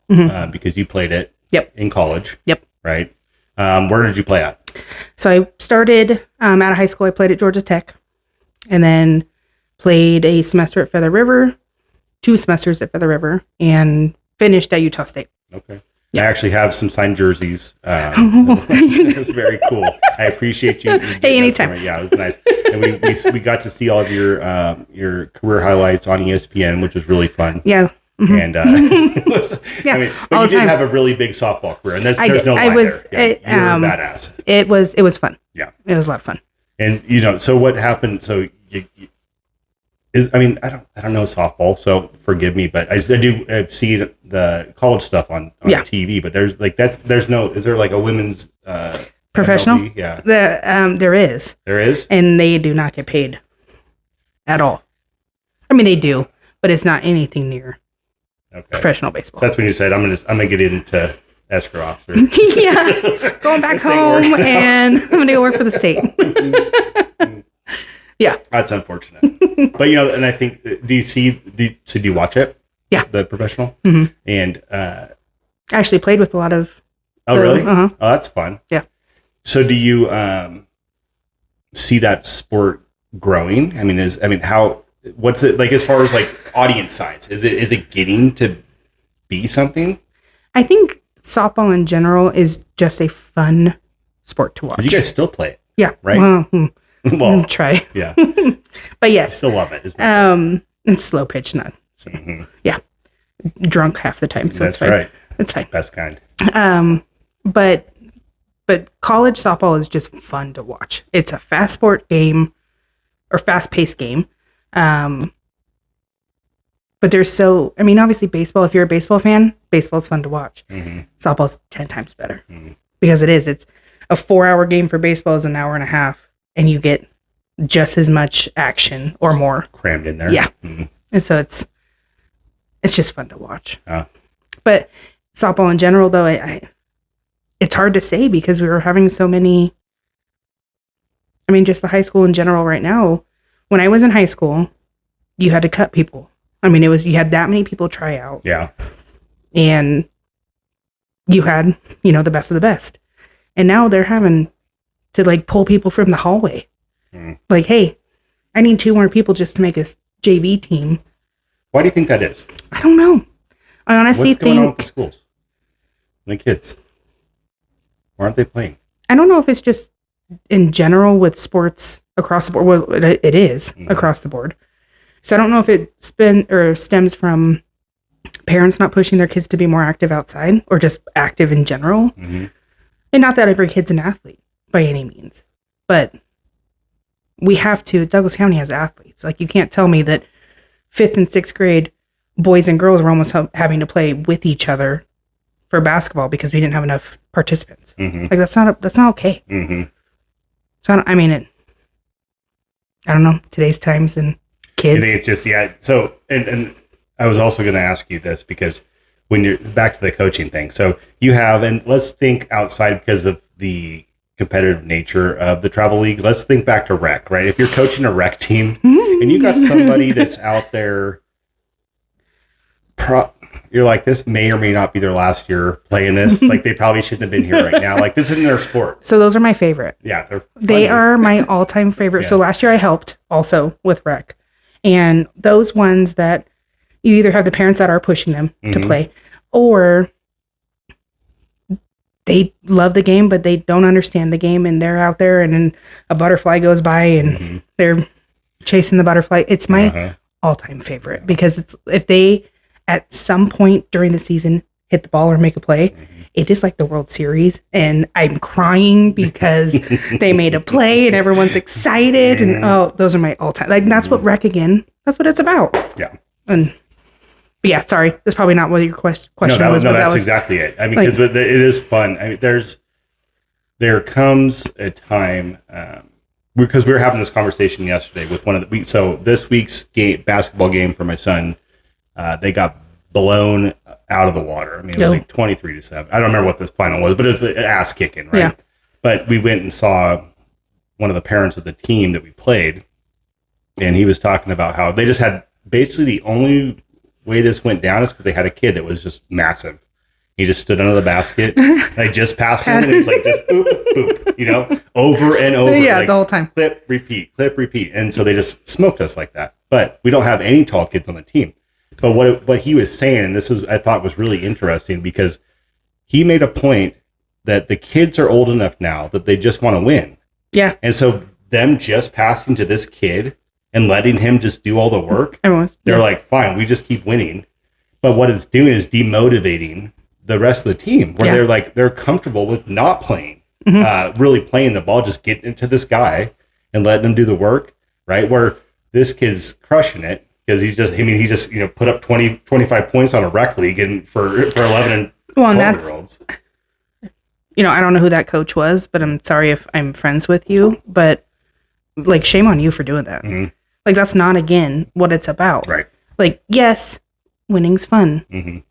Speaker 2: because you played it in college.
Speaker 3: Yep.
Speaker 2: Right. Where did you play at?
Speaker 3: So I started out of high school. I played at Georgia Tech and then played a semester at Feather River, 2 semesters at Feather River, and finished at Utah State.
Speaker 2: Okay.
Speaker 3: Yep.
Speaker 2: I actually have some signed jerseys. It was very cool. I appreciate you.
Speaker 3: Hey, anytime.
Speaker 2: Yeah, it was nice. And we got to see all of your career highlights on ESPN, which was really fun.
Speaker 3: Yeah. Mm-hmm.
Speaker 2: And it was, but you did have a really big softball career, and there's no lie there. Yeah, you're a badass.
Speaker 3: It was fun.
Speaker 2: Yeah,
Speaker 3: it was a lot of fun.
Speaker 2: And so what happened? So I don't know softball, so forgive me, but I've seen the college stuff on TV, but is there like a women's
Speaker 3: professional?
Speaker 2: MLB? Yeah,
Speaker 3: there is.
Speaker 2: There is,
Speaker 3: and they do not get paid at all. I mean, they do, but it's not anything near professional baseball.
Speaker 2: So that's when you said I'm gonna get into Escrow Officer.
Speaker 3: Yeah, going back home, and I'm gonna go work for the state. Yeah,
Speaker 2: that's unfortunate. But and I think do you watch it?
Speaker 3: Yeah,
Speaker 2: the professional.
Speaker 3: Mm-hmm.
Speaker 2: And
Speaker 3: I actually played with a lot of.
Speaker 2: Oh really?
Speaker 3: Uh-huh.
Speaker 2: Oh, that's fun.
Speaker 3: Yeah.
Speaker 2: So do you see that sport growing? What's it like as far as like audience size? Is it getting to be something?
Speaker 3: I think softball in general is just a fun sport to watch.
Speaker 2: You guys still play it?
Speaker 3: Yeah.
Speaker 2: Right.
Speaker 3: Well, try.
Speaker 2: Yeah.
Speaker 3: But yes.
Speaker 2: I still love it.
Speaker 3: It's slow pitch, not. So, yeah. Drunk half the time, so
Speaker 2: that's
Speaker 3: it's fine.
Speaker 2: Right.
Speaker 3: It's fine.
Speaker 2: Best kind.
Speaker 3: But college softball is just fun to watch. It's a fast-paced game. But there's obviously baseball, if you're a baseball fan, baseball's fun to watch. Mm-hmm. Softball's 10 times better because it's a 4-hour game for baseball is an hour and a half, and you get just as much action or more
Speaker 2: crammed in there.
Speaker 3: Yeah.
Speaker 2: Mm-hmm.
Speaker 3: And so it's just fun to watch.
Speaker 2: Oh.
Speaker 3: But softball in general, though, it's hard to say because we were having so many. Just the high school in general right now. When I was in high school, you had to cut people. You had that many people try out.
Speaker 2: Yeah.
Speaker 3: And you had, the best of the best. And now they're having to pull people from the hallway. Like, hey, I need 2 more people just to make a JV team.
Speaker 2: Why do you think that is?
Speaker 3: I don't know. I honestly
Speaker 2: What's going on with the schools? The kids. Why aren't they playing?
Speaker 3: I don't know if it's just in general with sports across the board. Well, it is across the board. So I don't know if it stems from parents not pushing their kids to be more active outside or just active in general. Mm-hmm. And not that every kid's an athlete by any means, but we have to. Douglas County has athletes. You can't tell me that 5th and 6th grade boys and girls were almost having to play with each other for basketball because we didn't have enough participants. Mm-hmm. That's not okay. Mm-hmm. So I don't know, today's times and kids.
Speaker 2: I think it's just So and I was also going to ask you this because when you're back to the coaching thing, so you have, and let's think outside because of the competitive nature of the travel league. Let's think back to rec, right? If you're coaching a rec team and you got somebody that's out there, you're like, this may or may not be their last year playing this. They probably shouldn't have been here right now. This isn't their sport.
Speaker 3: So those are my favorite.
Speaker 2: Yeah,
Speaker 3: they are my all-time favorite. Yeah. So last year I helped also with rec, and those ones that you either have the parents that are pushing them to play, or they love the game but they don't understand the game, and they're out there and then a butterfly goes by and they're chasing the butterfly. It's my all-time favorite because it's if they at some point during the season hit the ball or make a play. It is like the World Series, and I'm crying because they made a play and everyone's excited. And those are my all time. Like that's what rec again. That's what it's about.
Speaker 2: Yeah.
Speaker 3: And but yeah, sorry, that's probably not what your question was.
Speaker 2: No,
Speaker 3: but
Speaker 2: that's exactly it. I mean, because it is fun. I mean, there comes a time because we were having this conversation yesterday with one of the weeks. So this week's basketball game for my son, they got blown out of the water. I mean, it was like 23-7. I don't remember what this final was, but it was an ass kicking, right?
Speaker 3: Yeah.
Speaker 2: But we went and saw one of the parents of the team that we played, and he was talking about how they just had basically the only way this went down is because they had a kid that was just massive. He just stood under the basket. I just passed him, and it was like just boop, boop, over and over.
Speaker 3: Yeah,
Speaker 2: like,
Speaker 3: the whole time.
Speaker 2: Clip, repeat. And so they just smoked us like that. But we don't have any tall kids on the team. But what he was saying, and this is I thought was really interesting because he made a point that the kids are old enough now that they just want to win.
Speaker 3: Yeah.
Speaker 2: And so them just passing to this kid and letting him just do all the work, they're like, fine, we just keep winning. But what it's doing is demotivating the rest of the team where they're comfortable with not playing, really playing the ball, just getting into this guy and letting him do the work, right? Where this kid's crushing it because he just put up 20, 25 points on a rec league and for 11 and 12-year-olds.
Speaker 3: I don't know who that coach was, but I'm sorry if I'm friends with you, but like shame on you for doing that. Mm-hmm. Like that's not again what it's about.
Speaker 2: Right.
Speaker 3: Like, yes, winning's fun.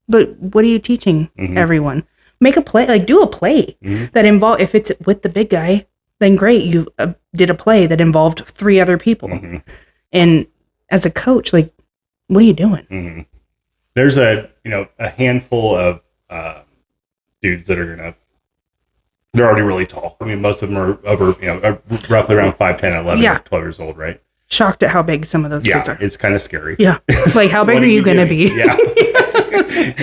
Speaker 3: But what are you teaching everyone? Make a play, like do a play that involve, if it's with the big guy, then great. You did a play that involved 3 other people. And as a coach, like, what are you doing?
Speaker 2: There's a handful of dudes that are they're already really tall. I mean, most of them are over, roughly around 5'10", 11, 12 years old, right?
Speaker 3: Shocked at how big some of those kids are.
Speaker 2: It's kind of scary.
Speaker 3: Yeah. Like, how big are you going to be?
Speaker 2: Yeah.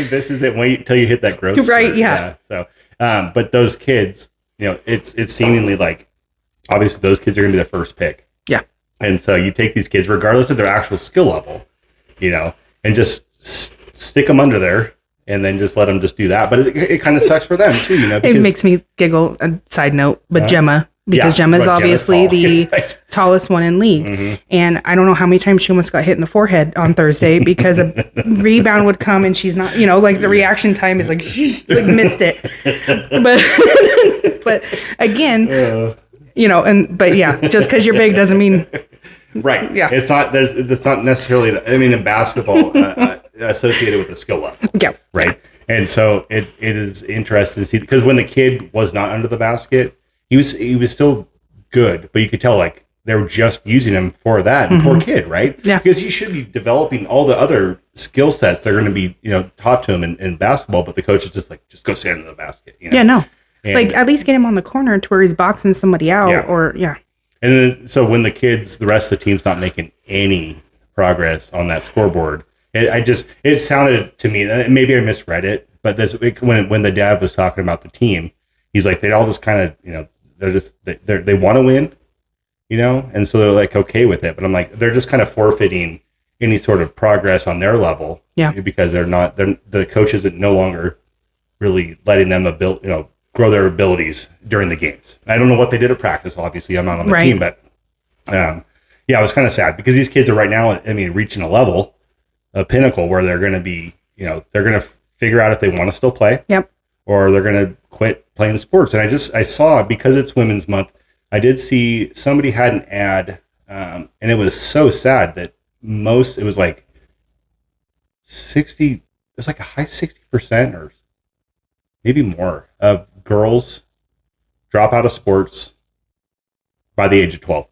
Speaker 2: This is it. Wait till you hit that growth spurt.
Speaker 3: Right, yeah.
Speaker 2: So, but those kids, it's seemingly like, obviously those kids are going to be the first pick.
Speaker 3: Yeah.
Speaker 2: And so you take these kids, regardless of their actual skill level, and just stick them under there and then just let them just do that. But it kind of sucks for them too,
Speaker 3: because it makes me giggle. A side note, but Gemma, because Gemma's obviously the tallest one in league. And I don't know how many times she almost got hit in the forehead on Thursday because a rebound would come and she's not, like the reaction time is like, she's like missed it. But again, just because you're big doesn't mean.
Speaker 2: Right.
Speaker 3: Yeah.
Speaker 2: It's not necessarily, in basketball associated with the skill level.
Speaker 3: Yeah.
Speaker 2: Right. And so it is interesting to see, because when the kid was not under the basket, he was still good, but you could tell like they were just using him for that. And poor kid, right?
Speaker 3: Yeah.
Speaker 2: Because he should be developing all the other skill sets that are going to be, taught to him in basketball, but the coach is just like, just go stand in the basket.
Speaker 3: Yeah, no. And, like at least get him on the corner to where he's boxing somebody out
Speaker 2: And then, so when the rest of the team's not making any progress on that scoreboard, it sounded to me, maybe I misread it, but when the dad was talking about the team, he's like, they all just kind of, they want to win, and so they're like, okay with it. But I'm like, they're just kind of forfeiting any sort of progress on their level.
Speaker 3: Yeah.
Speaker 2: Because the coaches are no longer really letting them grow their abilities during the games. I don't know what they did at practice. Obviously, I'm not on the team, but it was kind of sad because these kids are right now, reaching a pinnacle where they're going to be, they're going to figure out if they want to still play.
Speaker 3: Yep.
Speaker 2: Or they're going to quit playing sports. And I saw, because it's Women's Month, I did see somebody had an ad, and it was so sad that it was like 60, it was like a high 60% or maybe more of girls drop out of sports by the age of 12.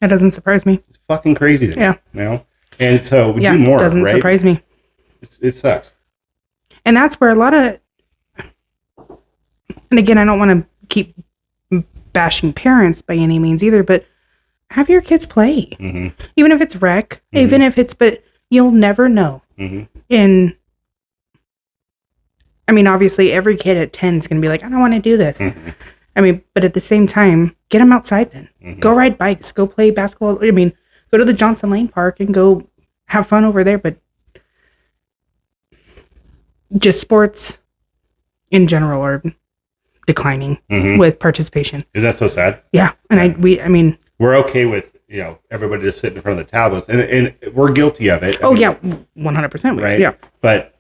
Speaker 3: That doesn't surprise me.
Speaker 2: It's fucking crazy to me, And so we do more,
Speaker 3: doesn't surprise me.
Speaker 2: It sucks.
Speaker 3: And that's where a lot of, and again, I don't want to keep bashing parents by any means either, but have your kids play. Even if it's rec, even if it's, but you'll never know. And obviously every kid at 10 is going to be like, I don't want to do this. But at the same time, get them outside then. Go ride bikes, go play basketball. Go to the Johnson Lane Park and go have fun over there. But just sports in general are declining with participation.
Speaker 2: Is that so sad?
Speaker 3: Yeah. And I mean,
Speaker 2: we're okay with, everybody just sitting in front of the tablets, and we're guilty of it.
Speaker 3: 100%.
Speaker 2: Right.
Speaker 3: Yeah.
Speaker 2: But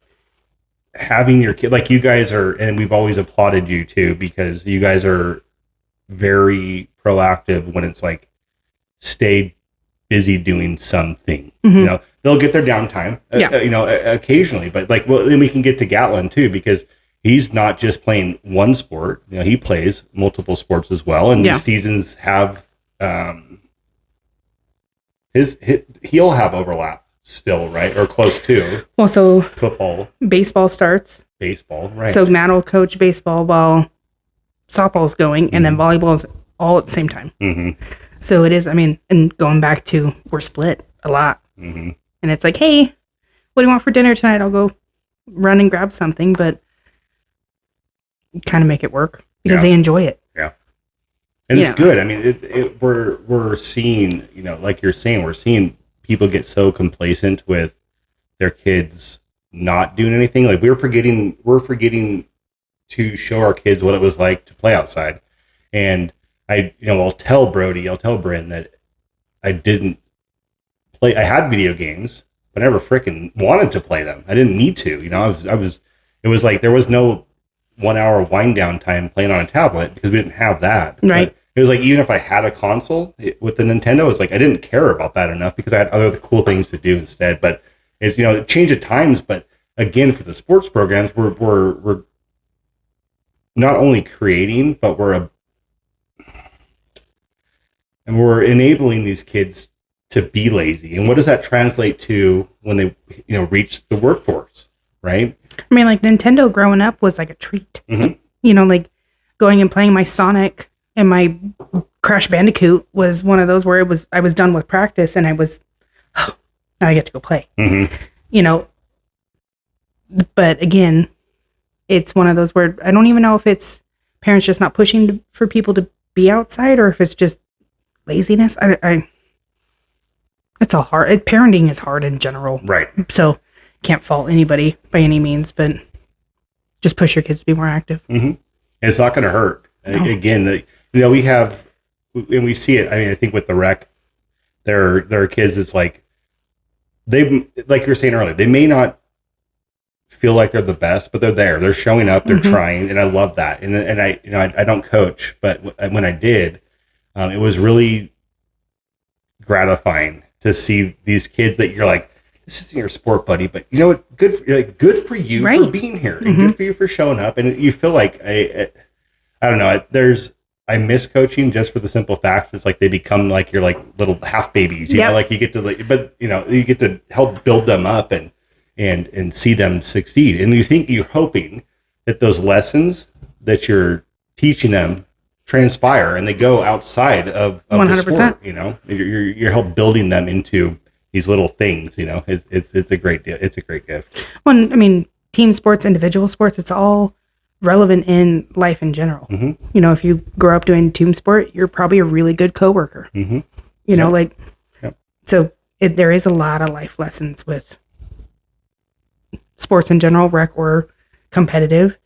Speaker 2: having your kid, like you guys are, and we've always applauded you too, because you guys are very proactive when it's like, stay busy doing something. They'll get their downtime, occasionally, but then we can get to Gatlin too, because he's not just playing one sport. He plays multiple sports as well, and these seasons have he'll have overlap still, right, or close to.
Speaker 3: Well, so
Speaker 2: football,
Speaker 3: baseball starts.
Speaker 2: Baseball, right?
Speaker 3: So Matt will coach baseball while softball's going, and then volleyball is all at the same time. So it is. I mean, and going back to we're split a lot, and it's like, hey, what do you want for dinner tonight? I'll go run and grab something, but kind of make it work because they enjoy it.
Speaker 2: Yeah. And it's good. I mean, we're seeing, like you're saying, we're seeing people get so complacent with their kids not doing anything. Like we're forgetting to show our kids what it was like to play outside. And I'll tell Bryn that I didn't play. I had video games, but I never freaking wanted to play them. I didn't need to, it was like, there was no 1 hour wind down time playing on a tablet because we didn't have that.
Speaker 3: Right.
Speaker 2: But it was like, even if I had a console with the Nintendo, it's like, I didn't care about that enough because I had other cool things to do instead. But it's, change of times. But again, for the sports programs, we're not only creating, but we're enabling these kids to be lazy. And what does that translate to when they, reach the workforce, right?
Speaker 3: I mean, like Nintendo growing up was like a treat. Like going and playing my Sonic and my Crash Bandicoot was one of those where I was done with practice and I was, now I get to go play. But again, it's one of those where I don't even know if it's parents just not pushing for people to be outside or if it's just laziness. It's all hard. Parenting is hard in general.
Speaker 2: Right.
Speaker 3: So can't fault anybody by any means, but just push your kids to be more active.
Speaker 2: It's not going to hurt. No. Again, we have, and we see it. I mean, I think with the rec, there are kids. It's like like you were saying earlier, they may not feel like they're the best, but they're there. They're showing up. They're trying, and I love that. And I don't coach, but when I did, it was really gratifying to see these kids that you're like, this isn't your sport, buddy, but you know what? Good for you for being here, and good for you for showing up. And you feel like I don't know. I miss coaching just for the simple fact it's like they become like your like little half babies. You know, like you get to you get to help build them up and see them succeed. And you're hoping that those lessons that you're teaching them transpire and they go outside of the 100%. Sport. You're help building them into these little things. It's a great deal. It's a great gift.
Speaker 3: Well, I mean, team sports, individual sports, it's all relevant in life in general. If you grow up doing team sport, you're probably a really good coworker. So there is a lot of life lessons with sports in general, rec or competitive,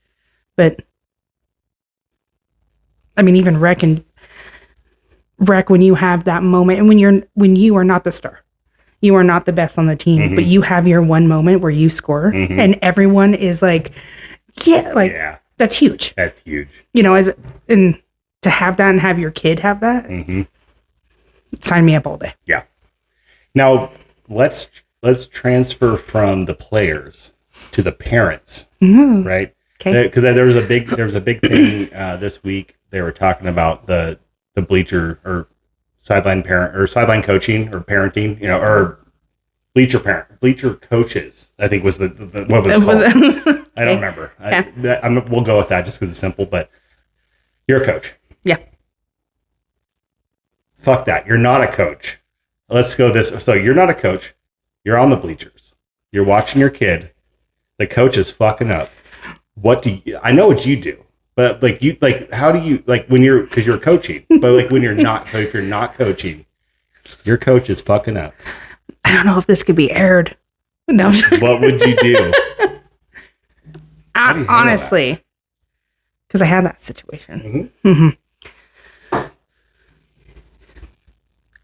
Speaker 3: but I mean, even rec when you have that moment and when you are not the star, you are not the best on the team, but you have your one moment where you score and everyone is like, that's huge.
Speaker 2: That's huge.
Speaker 3: And to have that and have your kid have that, sign me up all day.
Speaker 2: Yeah. Now let's transfer from the players to the parents, right? Okay. Because there was a big thing this week. They were talking about the bleacher or sideline parent or sideline coaching or parenting, or bleacher coaches. I think was the what was it called? I don't remember. We'll go with that just because it's simple. But you're a coach.
Speaker 3: Yeah.
Speaker 2: Fuck that. You're not a coach. Let's go this. So you're not a coach. You're on the bleachers. You're watching your kid. The coach is fucking up. I know what you do. But how do you when because you're coaching, but when you're not, so if you're not coaching, your coach is fucking up.
Speaker 3: I don't know if this could be aired. No.
Speaker 2: What would you do? How do you handle
Speaker 3: honestly, because I had that situation.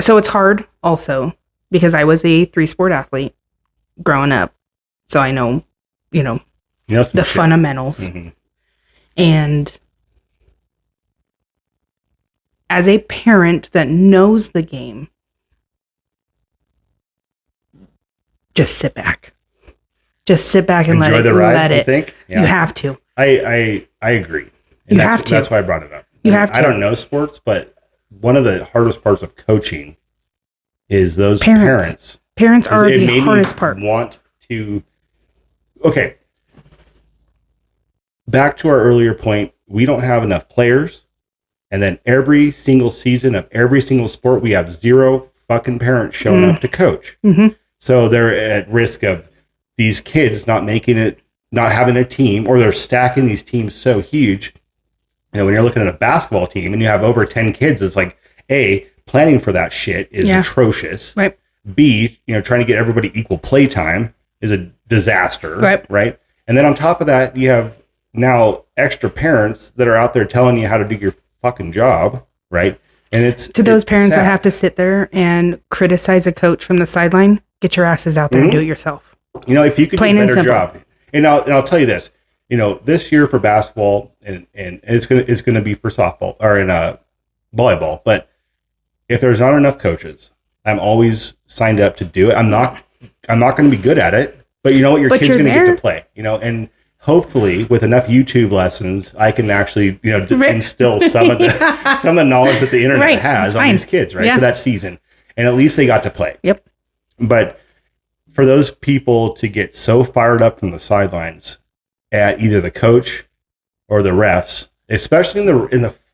Speaker 3: So it's hard also because I was a 3-sport athlete growing up. So I know,
Speaker 2: some
Speaker 3: the
Speaker 2: shit.
Speaker 3: fundamentals. And as a parent that knows the game, just sit back. Just sit back and
Speaker 2: Enjoy
Speaker 3: let
Speaker 2: the
Speaker 3: it.
Speaker 2: ride,
Speaker 3: Let
Speaker 2: you
Speaker 3: it.
Speaker 2: think? Yeah.
Speaker 3: You have to.
Speaker 2: I agree.
Speaker 3: You have to.
Speaker 2: That's why I brought it up.
Speaker 3: You have to.
Speaker 2: I don't know sports, but one of the hardest parts of coaching is those parents.
Speaker 3: Parents are
Speaker 2: It
Speaker 3: the
Speaker 2: made
Speaker 3: hardest
Speaker 2: me
Speaker 3: part.
Speaker 2: Want to? Okay. Back to our earlier point, we don't have enough players, and then every single season of every single sport, we have 0 fucking parents showing up to coach. So they're at risk of these kids not making it, not having a team, or they're stacking these teams so huge. When you're looking at a basketball team and you have over 10 kids, it's like, A, planning for that shit is atrocious.
Speaker 3: Right.
Speaker 2: B, trying to get everybody equal play time is a disaster. Right. And then on top of that, you have now extra parents that are out there telling you how to do your fucking job. Right. And it's
Speaker 3: to those parents
Speaker 2: sad.
Speaker 3: that have to sit there and criticize a coach from the sideline, get your asses out there and do it yourself.
Speaker 2: If you could
Speaker 3: Plain
Speaker 2: do a
Speaker 3: and
Speaker 2: better
Speaker 3: simple.
Speaker 2: job, and I'll tell you this, this year for basketball and it's gonna be for softball or in volleyball. But if there's not enough coaches, I'm always signed up to do it. I'm not going to be good at it, but you know what? Your kid's going to get to play. And hopefully with enough YouTube lessons, I can actually instill some of the knowledge that the internet has on these kids, right, for that season, and at least they got to play.
Speaker 3: Yep.
Speaker 2: But for those people to get so fired up from the sidelines at either the coach or the refs, especially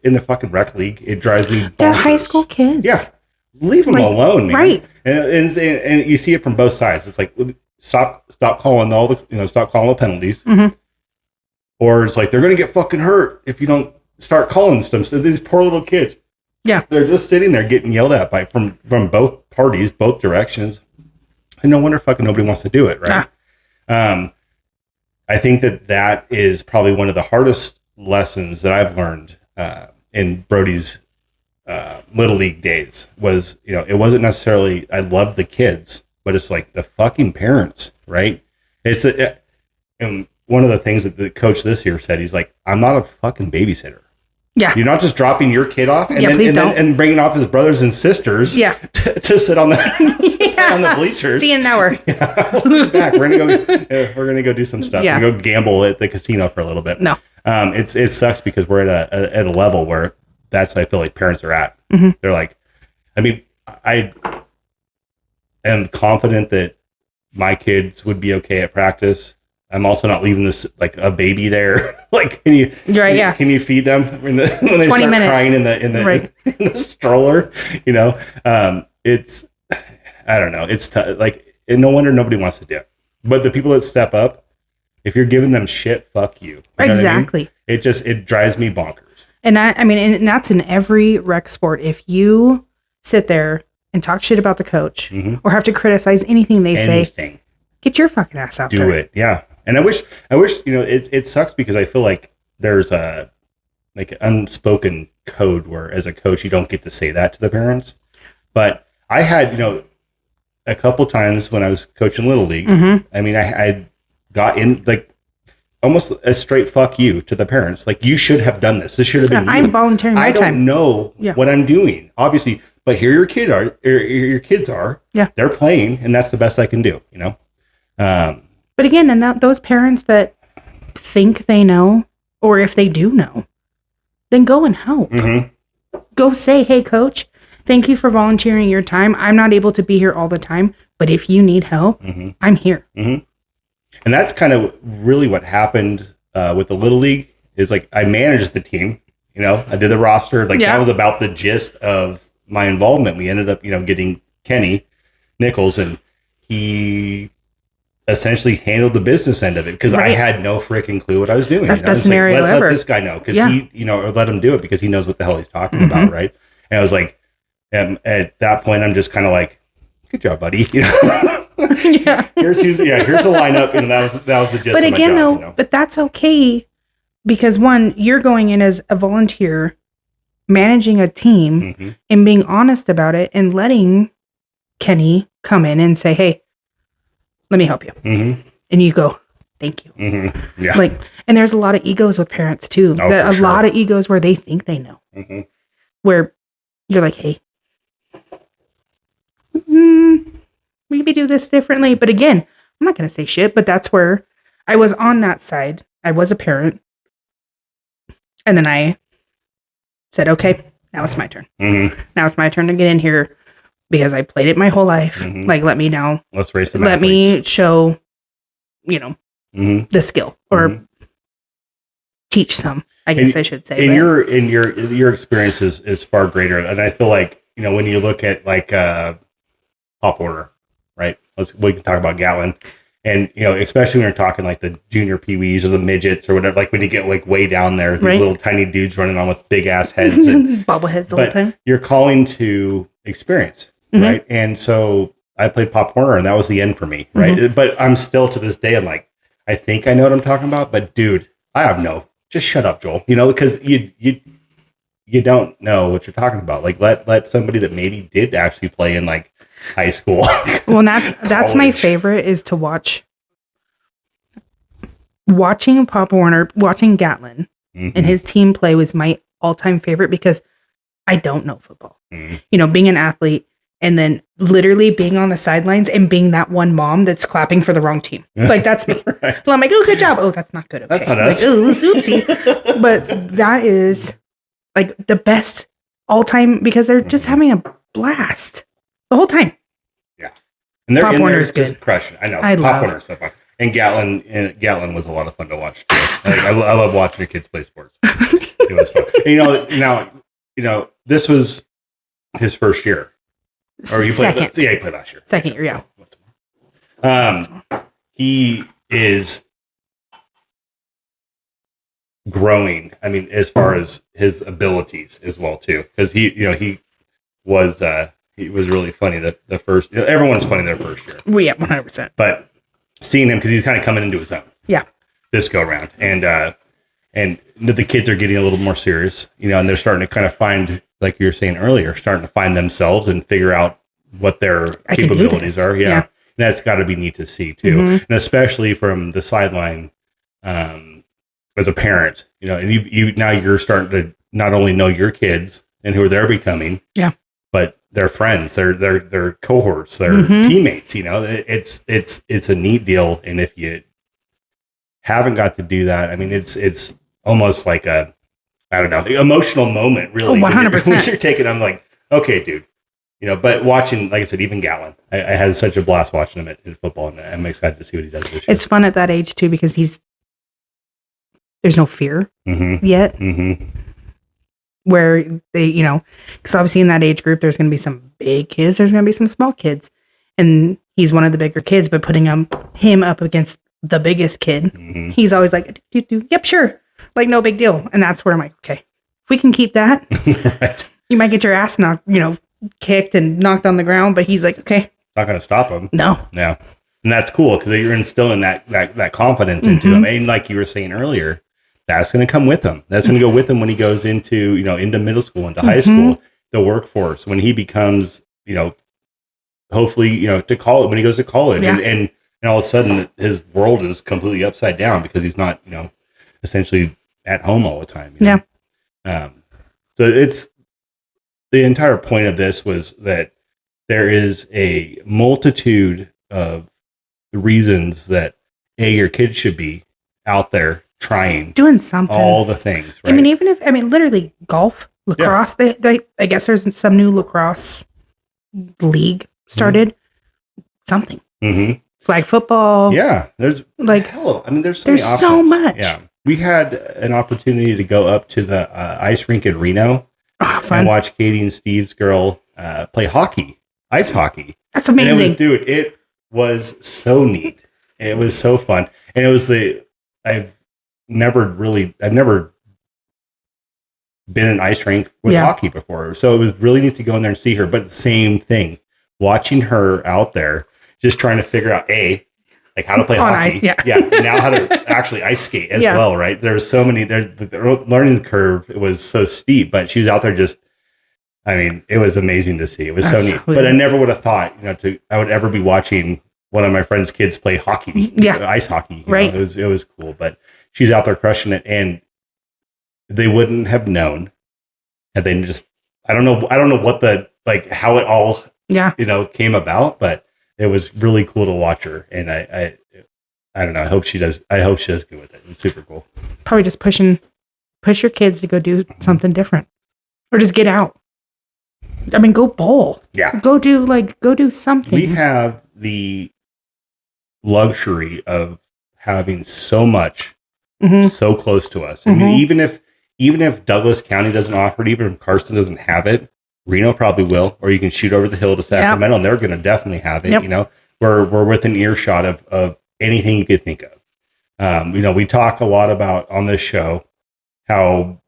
Speaker 2: in the fucking rec league, it drives me bonkers.
Speaker 3: They're high school kids.
Speaker 2: Yeah, leave them alone, man.
Speaker 3: Right.
Speaker 2: And you see it from both sides. It's like stop calling all the stop calling the penalties, or it's like they're gonna get fucking hurt if you don't start calling them. So these poor little kids.
Speaker 3: Yeah,
Speaker 2: they're just sitting there getting yelled at by from both parties, both directions. And no wonder fucking nobody wants to do it, right? I think that is probably one of the hardest lessons that I've learned in Brody's Little League days was, it wasn't necessarily, I loved the kids, but it's like the fucking parents, right? And one of the things that the coach this year said, he's like, I'm not a fucking babysitter. Yeah. You're not just dropping your kid off and bringing off his brothers and sisters to sit on the on the bleachers.
Speaker 3: See you in an hour.
Speaker 2: We'll be back. We're gonna go do some stuff. We're gonna go gamble at the casino for a little bit.
Speaker 3: No.
Speaker 2: It sucks because we're at a level where that's what I feel like parents are at. They're like, I am confident that my kids would be okay at practice. I'm also not leaving this like a baby there. Like, can you feed them when they start crying in the stroller? It's, I don't know. It's like, and no wonder nobody wants to do it. But the people that step up, if you're giving them shit, fuck you.
Speaker 3: Exactly.
Speaker 2: It drives me bonkers.
Speaker 3: And and that's in every rec sport. If you sit there and talk shit about the coach or have to criticize anything they say, get your fucking ass out there.
Speaker 2: Do it. Yeah. And I wish, it sucks because I feel like there's an unspoken code where as a coach, you don't get to say that to the parents. But I had, a couple times when I was coaching Little League, I got in like almost a straight fuck you to the parents. Like, you should have done this. This should have been you.
Speaker 3: I'm volunteering my time.
Speaker 2: I don't know what I'm doing, obviously, but here your kids are. Yeah. They're playing, and that's the best I can do,
Speaker 3: But again, and those parents that think they know, or if they do know, then go and help. Go say, hey, coach, thank you for volunteering your time. I'm not able to be here all the time, but if you need help, I'm here.
Speaker 2: And that's kind of really what happened with the Little League is like I managed the team. I did the roster. That was about the gist of my involvement. We ended up, getting Kenny Nichols, and he essentially handled the business end of it because I had no freaking clue what I was doing.
Speaker 3: That's best scenario
Speaker 2: let's
Speaker 3: ever.
Speaker 2: Let this guy know because he, or let him do it because he knows what the hell he's talking about, right? And I was like, at that point, I'm just kind of like, good job, buddy. Here's the lineup, and that was the gist.
Speaker 3: But
Speaker 2: of my
Speaker 3: again,
Speaker 2: job,
Speaker 3: though,
Speaker 2: you know?
Speaker 3: but that's okay because one, you're going in as a volunteer, managing a team, and being honest about it, and letting Kenny come in and say, "Hey, let me help you," and you go, "Thank you."
Speaker 2: Yeah,
Speaker 3: like, and there's a lot of egos with parents too. A lot of egos where they think they know, where you're like, "Hey, maybe do this differently." But again, I'm not going to say shit, but that's where I was on that side. I was a parent. And then I said, okay, now it's my turn. Now it's my turn to get in here because I played it my whole life. Like, let me now.
Speaker 2: Let's race some
Speaker 3: Let
Speaker 2: athletes.
Speaker 3: me show, the skill or teach some, I guess I should say.
Speaker 2: And your experience is far greater. And I feel like, when you look at like Pop Warner, right? We can talk about Gatlin. And, especially when you're talking like the junior peewees or the midgets or whatever, like when you get like way down there, these little tiny dudes running on with big ass heads and
Speaker 3: bobbleheads all the time.
Speaker 2: You're calling to experience, right? And so I played Pop Warner and that was the end for me, right? But I'm still to this day, I'm like, I think I know what I'm talking about, but dude, I have just shut up, Joel, because you don't know what you're talking about. Like let somebody that maybe did actually play in like high school.
Speaker 3: Well, and that's my favorite is to watching Pop Warner, watching Gatlin and his team play was my all-time favorite because I don't know football. Being an athlete and then literally being on the sidelines and being that one mom that's clapping for the wrong team. Like, that's me.
Speaker 2: Right.
Speaker 3: So I'm like, oh, good job. Oh, that's not good. Okay.
Speaker 2: That's not us.
Speaker 3: Like, oh, oopsie. But that is like the best all-time because they're just having a blast the whole time.
Speaker 2: Yeah. And they're
Speaker 3: Pop
Speaker 2: in
Speaker 3: Warner's
Speaker 2: there just
Speaker 3: good.
Speaker 2: crushing. I know.
Speaker 3: I
Speaker 2: Pop
Speaker 3: love.
Speaker 2: Warner's so fun. And Gatlin was a lot of fun to watch too. I love watching your kids play sports. It was fun. And this was his first year. Or you played he played last year.
Speaker 3: Second year, yeah.
Speaker 2: He is growing. I mean, as far as his abilities as well too, because he was really funny the first. Everyone's funny their first year.
Speaker 3: Well, yeah, 100%.
Speaker 2: But seeing him because he's kind of coming into his own.
Speaker 3: Yeah.
Speaker 2: This go around, and the kids are getting a little more serious, and they're starting to kind of find, like you were saying earlier, starting to find themselves and figure out what their capabilities are. Yeah. And that's got to be neat to see too, and especially from the sideline, as a parent, and you now you're starting to not only know your kids and who they're becoming, but their friends, their cohorts, their teammates. It's a neat deal, and if you haven't got to do that, I mean, it's almost like a, I don't know, emotional moment, really.
Speaker 3: 100%.
Speaker 2: When you're taking, I'm like, okay, dude, but watching, like I said, even Gatlin, I had such a blast watching him at football, and I'm excited to see what he does this year.
Speaker 3: It's fun at that age too because there's no fear yet. Where they, because obviously in that age group, there's going to be some big kids, there's going to be some small kids, and he's one of the bigger kids. But putting him up against the biggest kid, he's always like, "Yep, sure," like no big deal. And that's where I'm like, okay, if we can keep that,
Speaker 2: right.
Speaker 3: You might get your ass knocked, kicked and knocked on the ground, but he's like, okay,
Speaker 2: not going to stop him.
Speaker 3: No,
Speaker 2: and that's cool because you're instilling that confidence into him, and like you were saying earlier. That's going to come with him. That's going to go with him when he goes into, into middle school, into high school, the workforce, when he becomes, hopefully, to college, when he goes to college and all of a sudden his world is completely upside down because he's not, essentially at home all the time. So it's the entire point of this was that there is a multitude of reasons that your kids should be out there trying,
Speaker 3: doing something,
Speaker 2: all the things, right?
Speaker 3: I mean, literally golf, lacrosse. They I guess there's some new lacrosse league started. Something. Flag football.
Speaker 2: Yeah, there's
Speaker 3: like
Speaker 2: hell. I mean, there's so many options.
Speaker 3: So much.
Speaker 2: Yeah, we had an opportunity to go up to the ice rink in Reno
Speaker 3: fun.
Speaker 2: And watch Katie and Steve's girl play hockey, ice hockey.
Speaker 3: That's amazing,
Speaker 2: It was so neat. It was so fun, and it was I've never been in an ice rink with hockey before. So it was really neat to go in there and see her. But the same thing, watching her out there, just trying to figure out like how to play
Speaker 3: On
Speaker 2: hockey.
Speaker 3: ice, yeah.
Speaker 2: And now how to actually ice skate as well, right? There's so many, the learning curve was so steep, but she was out there just, I mean, it was amazing to see. It was so neat. But I never would have thought, I would ever be watching one of my friend's kids play hockey, ice hockey.
Speaker 3: Right.
Speaker 2: It was cool, but she's out there crushing it, and they wouldn't have known had they just, I don't know what how it all, came about, but it was really cool to watch her. And I don't know. I hope she does good with it. It's super cool.
Speaker 3: Probably just push your kids to go do something different, or just get out. I mean, go bowl.
Speaker 2: Yeah.
Speaker 3: Go do something.
Speaker 2: We have the luxury of having so much so close to us. I mean, even if Douglas County doesn't offer it, even if Carson doesn't have it, Reno probably will, or you can shoot over the hill to Sacramento, and they're going to definitely have it. We're within earshot of anything you could think of. We talk a lot about on this show how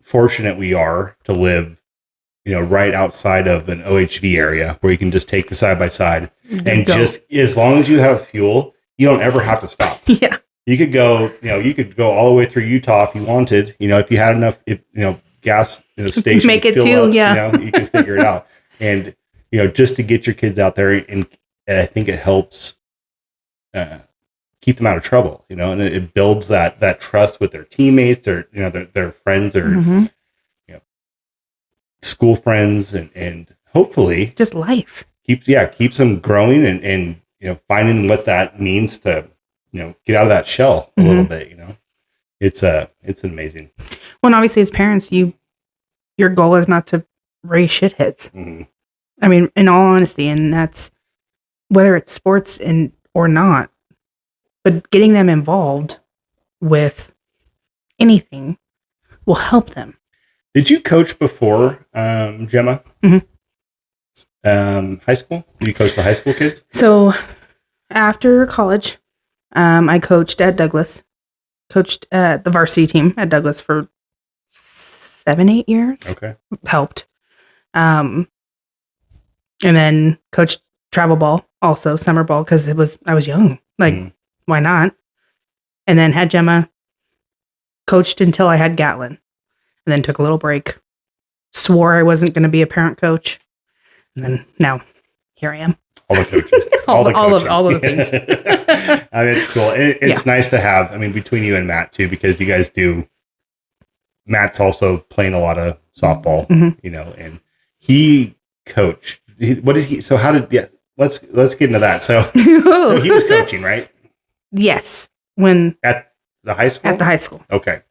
Speaker 2: fortunate we are to live, right outside of an OHV area where you can just take the side by side and just as long as you have fuel, you don't ever have to stop.
Speaker 3: Yeah.
Speaker 2: You could go, all the way through Utah if you wanted, if you had enough, gas in the station.
Speaker 3: Make it too,
Speaker 2: you can figure it out. And, just to get your kids out there, and I think it helps keep them out of trouble, and it builds that trust with their teammates, their friends, or school friends, and hopefully
Speaker 3: just life
Speaker 2: keeps them growing and finding what that means to, get out of that shell a little bit, it's amazing.
Speaker 3: Well, and obviously as parents, your goal is not to raise shitheads. I mean, in all honesty, and that's whether it's sports or not, but getting them involved with anything will help them.
Speaker 2: Did you coach before, Gemma? High school? Did you coach the high school kids?
Speaker 3: So after college, I coached at Douglas. Coached the varsity team at Douglas for 7-8 years.
Speaker 2: Okay.
Speaker 3: Helped. And then coached travel ball, also summer ball, because I was young. Like, why not? And then had Gemma. Coached until I had Gatlin. And then took a little break. Swore I wasn't going to be a parent coach. And then now, here I am.
Speaker 2: All the coaches.
Speaker 3: all of the things.
Speaker 2: I mean, it's cool. It's nice to have, between you and Matt too, because you guys do, Matt's also playing a lot of softball, and he coached. Let's get into that. So he was coaching, right?
Speaker 3: Yes.
Speaker 2: At the high school?
Speaker 3: At the high school.
Speaker 2: Okay.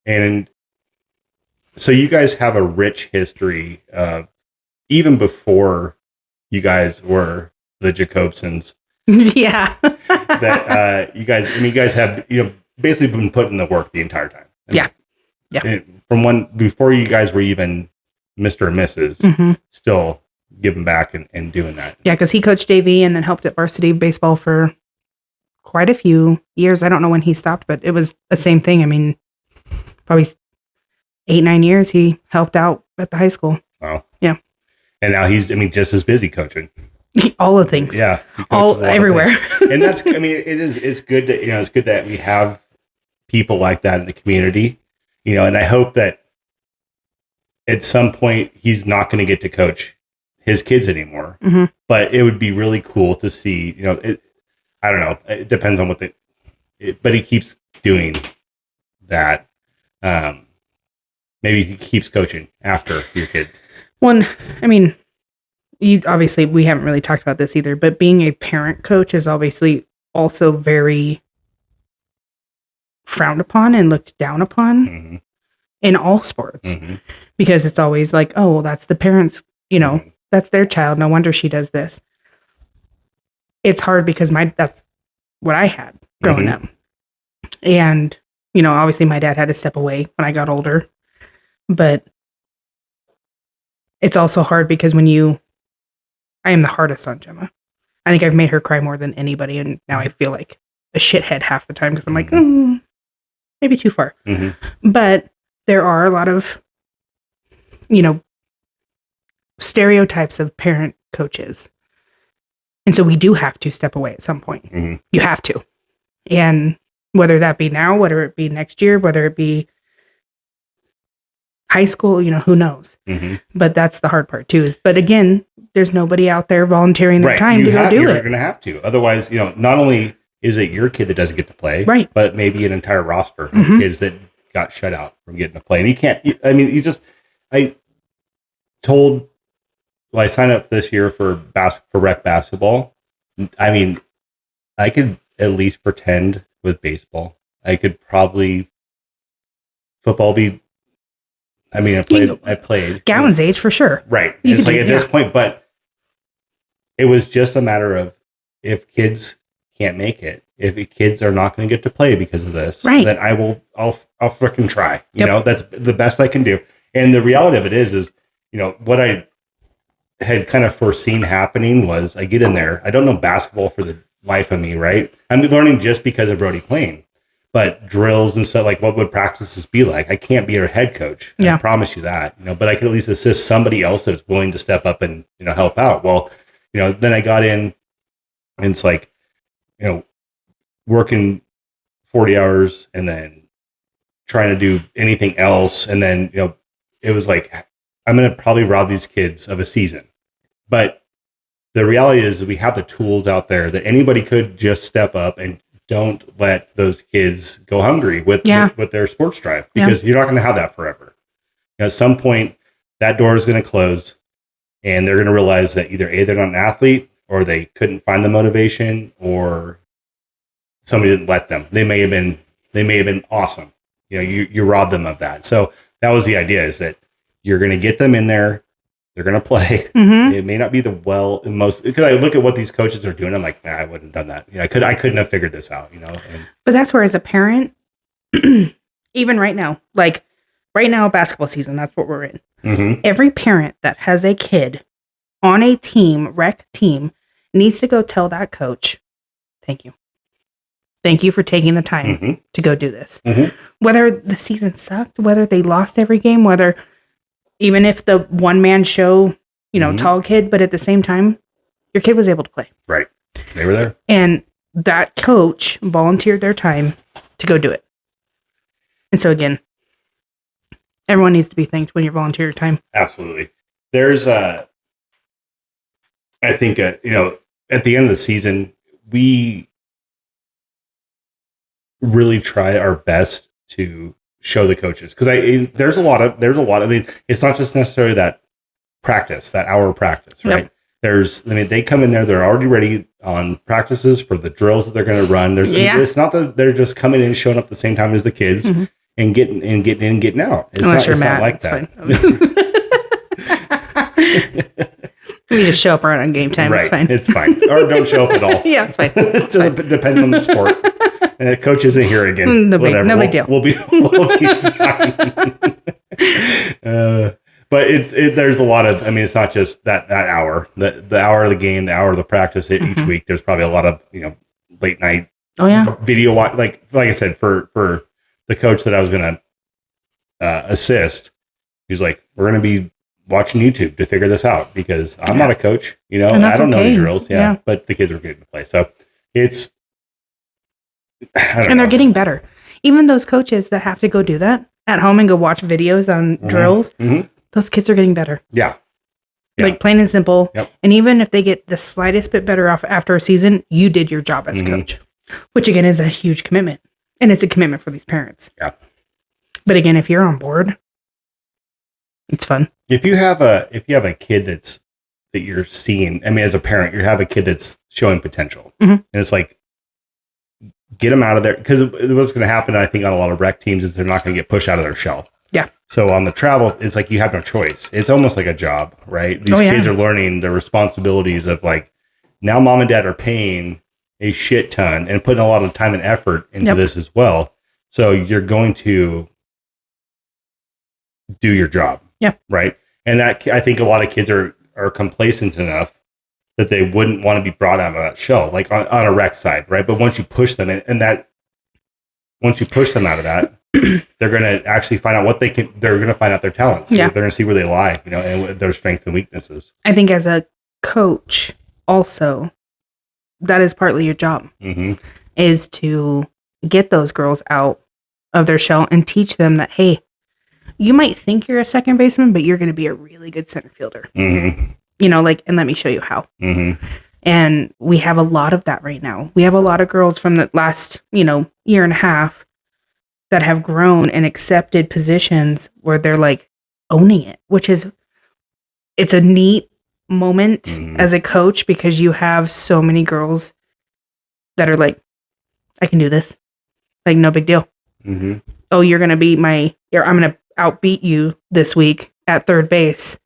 Speaker 2: And so you guys have a rich history of, even before you guys were the Jacobsens.
Speaker 3: Yeah.
Speaker 2: That you guys have basically been putting the work the entire time.
Speaker 3: Yeah.
Speaker 2: From before you guys were even Mr. and Mrs. Still giving back and doing that.
Speaker 3: Yeah, because he coached JV and then helped at varsity baseball for quite a few years. I don't know when he stopped, but it was the same thing. Probably 8-9 years he helped out at the high school.
Speaker 2: Wow.
Speaker 3: Yeah.
Speaker 2: And now he's just as busy coaching.
Speaker 3: All the things.
Speaker 2: Yeah.
Speaker 3: All everywhere.
Speaker 2: And that's, it's good to, it's good that we have people like that in the community, and I hope that at some point he's not going to get to coach his kids anymore, but it would be really cool to see, I don't know. It depends on but he keeps doing that. Maybe he keeps coaching after your kids.
Speaker 3: One, you obviously, we haven't really talked about this either, but being a parent coach is obviously also very frowned upon and looked down upon in all sports, because it's always like, oh, well, that's the parents, that's their child. No wonder she does this. It's hard because that's what I had growing up. And, obviously my dad had to step away when I got older, but it's also hard because I am the hardest on Gemma. I think I've made her cry more than anybody. And now I feel like a shithead half the time because I'm like, maybe too far. But there are a lot of, stereotypes of parent coaches. And so we do have to step away at some point.
Speaker 2: Mm-hmm.
Speaker 3: You have to. And whether that be now, whether it be next year, whether it be high school, who knows?
Speaker 2: Mm-hmm.
Speaker 3: But that's the hard part too. But again, there's nobody out there volunteering their time to go do it.
Speaker 2: You're going to have to. Otherwise, not only is it your kid that doesn't get to play,
Speaker 3: right,
Speaker 2: but maybe an entire roster of kids that got shut out from getting to play. And you can't, I signed up this year for rec basketball. I mean, I could at least pretend with baseball. I could probably football I played.
Speaker 3: Gallen's age for sure.
Speaker 2: Right. It's like at this point, but it was just a matter of if kids can't make it, if kids are not going to get to play because of this,
Speaker 3: right,
Speaker 2: then I'll freaking try. That's the best I can do. And the reality of it is, what I had kind of foreseen happening was I get in there. I don't know basketball for the life of me, right? I'm learning just because of Brody playing. But drills and stuff, like what would practices be like? I can't be a head coach. I promise you that. But I can at least assist somebody else that's willing to step up and help out. Well, then I got in, and it's like, working 40 hours and then trying to do anything else, and then it was like I'm going to probably rob these kids of a season. But the reality is we have the tools out there that anybody could just step up and. Don't let those kids go hungry with their sports drive, because you're not going to have that forever. At some point, that door is going to close, and they're going to realize that either A, they're not an athlete, or they couldn't find the motivation, or somebody didn't let them. They may have been awesome. You robbed them of that. So that was the idea: is that you're going to get them in there. They're going to play. Mm-hmm. It may not be most, because I look at what these coaches are doing. I'm like, I wouldn't have done that. I couldn't have figured this out,
Speaker 3: But that's where, as a parent, even right now, basketball season, that's what we're in. Mm-hmm. Every parent that has a kid on a rec team, needs to go tell that coach, thank you. Thank you for taking the time to go do this. Mm-hmm. Whether the season sucked, whether they lost every game, even if the one-man show, tall kid, but at the same time, your kid was able to play.
Speaker 2: Right. They were there.
Speaker 3: And that coach volunteered their time to go do it. And so again, everyone needs to be thanked when you volunteer your time.
Speaker 2: Absolutely. There's I think, at the end of the season, we really try our best to show the coaches, because there's a lot of it's not just necessarily that hour of practice, right? Yep. They come in there, they're already ready on practices for the drills that they're going to run. It's not that they're just coming in and showing up at the same time as the kids and getting in and getting out. It's not like that.
Speaker 3: You just show up around on game time.
Speaker 2: Right.
Speaker 3: It's fine.
Speaker 2: It's fine. Or don't show up at all.
Speaker 3: Yeah, it's fine.
Speaker 2: Depending on the sport. And the coach isn't here again.
Speaker 3: No big deal.
Speaker 2: We'll be fine. But there's a lot of, it's not just that hour, the hour of the game, the hour of the practice each week. There's probably a lot of, late night video watch. Like I said, for the coach that I was going to assist, he's like, we're going to be watching YouTube to figure this out, because I'm not a coach, I don't know the drills. Yeah. But the kids were getting to play. So it's,
Speaker 3: they're getting better. Even those coaches that have to go do that at home and go watch videos on drills, those kids are getting better.
Speaker 2: Yeah.
Speaker 3: Like plain and simple.
Speaker 2: Yep.
Speaker 3: And even if they get the slightest bit better off after a season, you did your job as coach, which again is a huge commitment. And it's a commitment for these parents.
Speaker 2: Yeah.
Speaker 3: But again, if you're on board, it's fun.
Speaker 2: If you have a kid that you're seeing, as a parent, you have a kid that's showing potential, and it's like, get them out of there, because what's going to happen, I think, on a lot of rec teams is they're not going to get pushed out of their shell.
Speaker 3: Yeah.
Speaker 2: So on the travel, it's like you have no choice. It's almost like a job, right? These kids are learning the responsibilities of, like, now mom and dad are paying a shit ton and putting a lot of time and effort into this as well. So you're going to do your job. Yeah. Right. And that, I think a lot of kids are complacent enough that they wouldn't want to be brought out of that shell, like on a rec side, right? But once you push them, once you push them out of that, they're going to actually find out they're going to find out their talents. Yeah. They're going to see where they lie, and their strengths and weaknesses.
Speaker 3: I think as a coach also, that is partly your job, is to get those girls out of their shell and teach them that, hey, you might think you're a second baseman, but you're going to be a really good center fielder. You know, like, and let me show you how. And we have a lot of that right now. We have a lot of girls from the last, you know, year and a half that have grown and accepted positions where they're like owning it, which is, it's a neat moment as a coach, because you have so many girls that are like, I can do this. Like, no big deal. Oh, you're going to be I'm going to outbeat you this week at third base.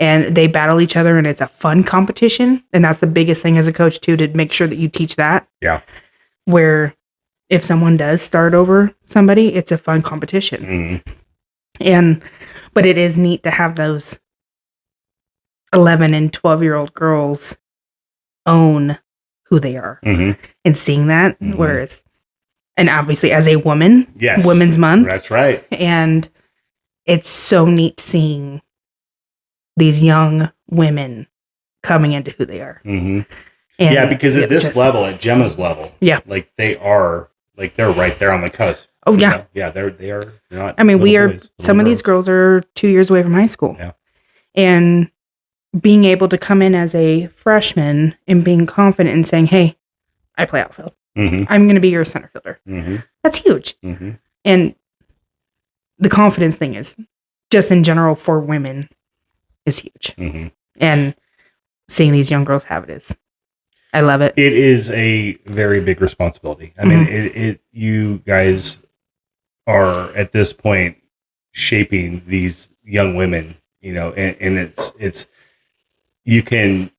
Speaker 3: And they battle each other, and it's a fun competition. And that's the biggest thing as a coach too, to make sure that you teach that. Yeah. Where if someone does start over somebody, it's a fun competition. But it is neat to have those 11 and 12-year-old girls own who they are and seeing that. Whereas, and obviously as a woman, Women's Month.
Speaker 2: That's right.
Speaker 3: And it's so neat seeing these young women coming into who they are. And
Speaker 2: because at this level, at Gemma's level, like they're right there on the cusp.
Speaker 3: Oh yeah.
Speaker 2: They are not.
Speaker 3: I mean, some of these girls are 2 years away from high school.
Speaker 2: Yeah.
Speaker 3: And being able to come in as a freshman and being confident and saying, hey, I play outfield. I'm going to be your center fielder. That's huge. And the confidence thing is just in general for women is huge. And seeing these young girls have it is, I love it.
Speaker 2: It is a very big responsibility. I mean, you guys are at this point shaping these young women, you know, and it's, you can,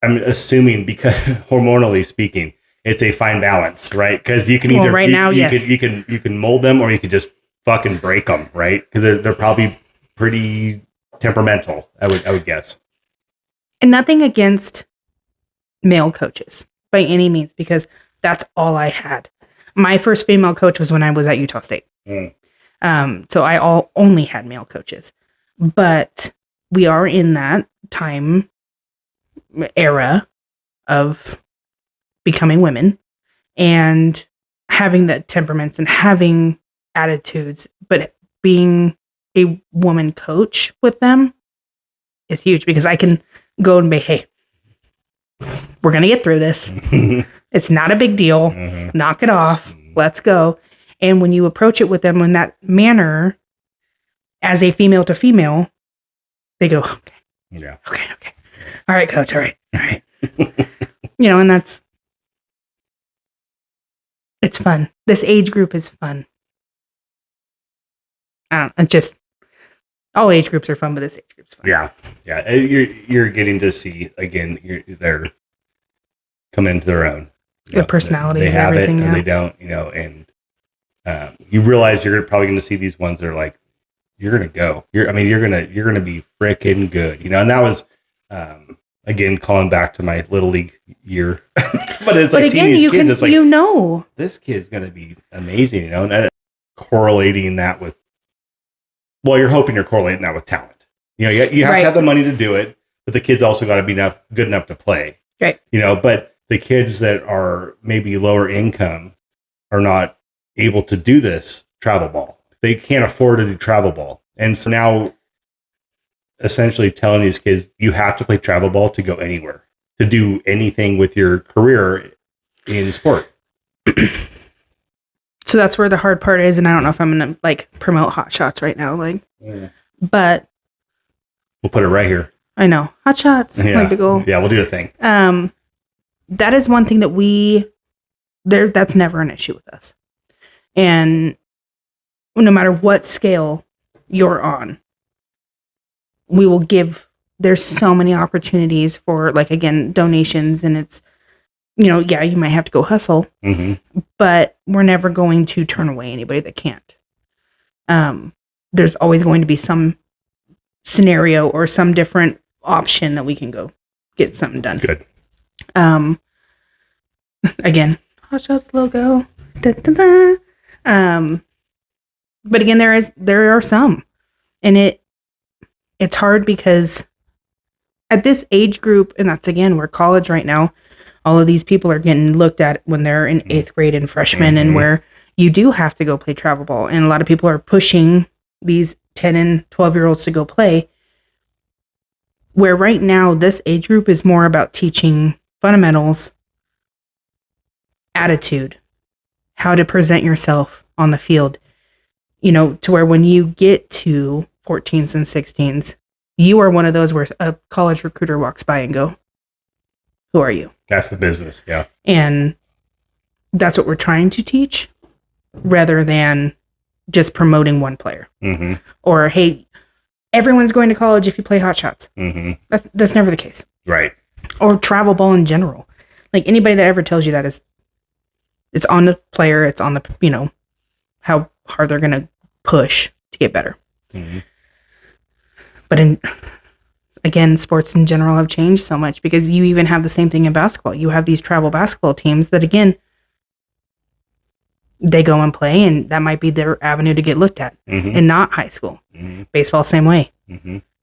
Speaker 2: I'm assuming, because hormonally speaking, it's a fine balance, right? Because you can either you can mold them, or you can just fucking break them, right? Because they're probably pretty temperamental, I would guess.
Speaker 3: And nothing against male coaches by any means, because that's all I had. My first female coach was when I was at Utah State. So I only had male coaches. But we are in that time era of becoming women and having the temperaments and having attitudes, but being a woman coach with them is huge, because I can go and be, hey, we're going to get through this. It's not a big deal. Knock it off. Let's go. And when you approach it with them in that manner, as a female to female, they go, okay. Yeah. Okay. All right, coach. All right. You know, and it's fun. This age group is fun. All age groups are fun, but this age group's fun.
Speaker 2: Yeah. You're getting to see, again, they're coming into their own.
Speaker 3: Their personalities,
Speaker 2: they have
Speaker 3: everything,
Speaker 2: it, and they don't, you know, and you realize you're probably going to see these ones that are like, you're going to go. You're going to be freaking good, you know. And that was, again, calling back to my little league year. but it's like,
Speaker 3: again,
Speaker 2: seeing these kids, it's like,
Speaker 3: you know,
Speaker 2: this kid's going to be amazing, you know. And correlating that with, well, you're hoping you're correlating that with talent. You know, you have to have the money to do it, but the kids also got to be good enough to play.
Speaker 3: Right.
Speaker 2: You know, but the kids that are maybe lower income are not able to do this travel ball. They can't afford to do travel ball. And so now essentially telling these kids, you have to play travel ball to go anywhere, to do anything with your career in sport.
Speaker 3: So that's where the hard part is. And I don't know if I'm going to like promote Hot Shots right now, but
Speaker 2: we'll put it right here.
Speaker 3: I know. Hot Shots.
Speaker 2: Yeah.
Speaker 3: Big ol'.
Speaker 2: Yeah, we'll do a thing.
Speaker 3: That is one thing that that's never an issue with us. And no matter what scale you're on, we will there's so many opportunities for, like, again, donations, and it's, you know, yeah, you might have to go hustle, but we're never going to turn away anybody that can't. There's always going to be some scenario or some different option that we can go get something done.
Speaker 2: Good.
Speaker 3: Again, Hot Shots logo. Da, da, da. But again, there are some, and it's hard because at this age group, and that's, again, we're college right now, all of these people are getting looked at when they're in 8th grade and freshmen, and where you do have to go play travel ball. And a lot of people are pushing these 10 and 12-year-olds to go play, where right now this age group is more about teaching fundamentals, attitude, how to present yourself on the field, to where when you get to 14s and 16s, you are one of those where a college recruiter walks by and go, who are you?
Speaker 2: That's the business. Yeah.
Speaker 3: And that's what we're trying to teach, rather than just promoting one player. Or, hey, everyone's going to college if you play hot shots. That's never the case.
Speaker 2: Right.
Speaker 3: Or travel ball in general. Like, anybody that ever tells you that it's on the player, it's on the, how hard they're going to push to get better. But again, sports in general have changed so much, because you even have the same thing in basketball. You have these travel basketball teams that, again, they go and play, and that might be their avenue to get looked at, and not high school. Baseball, same way.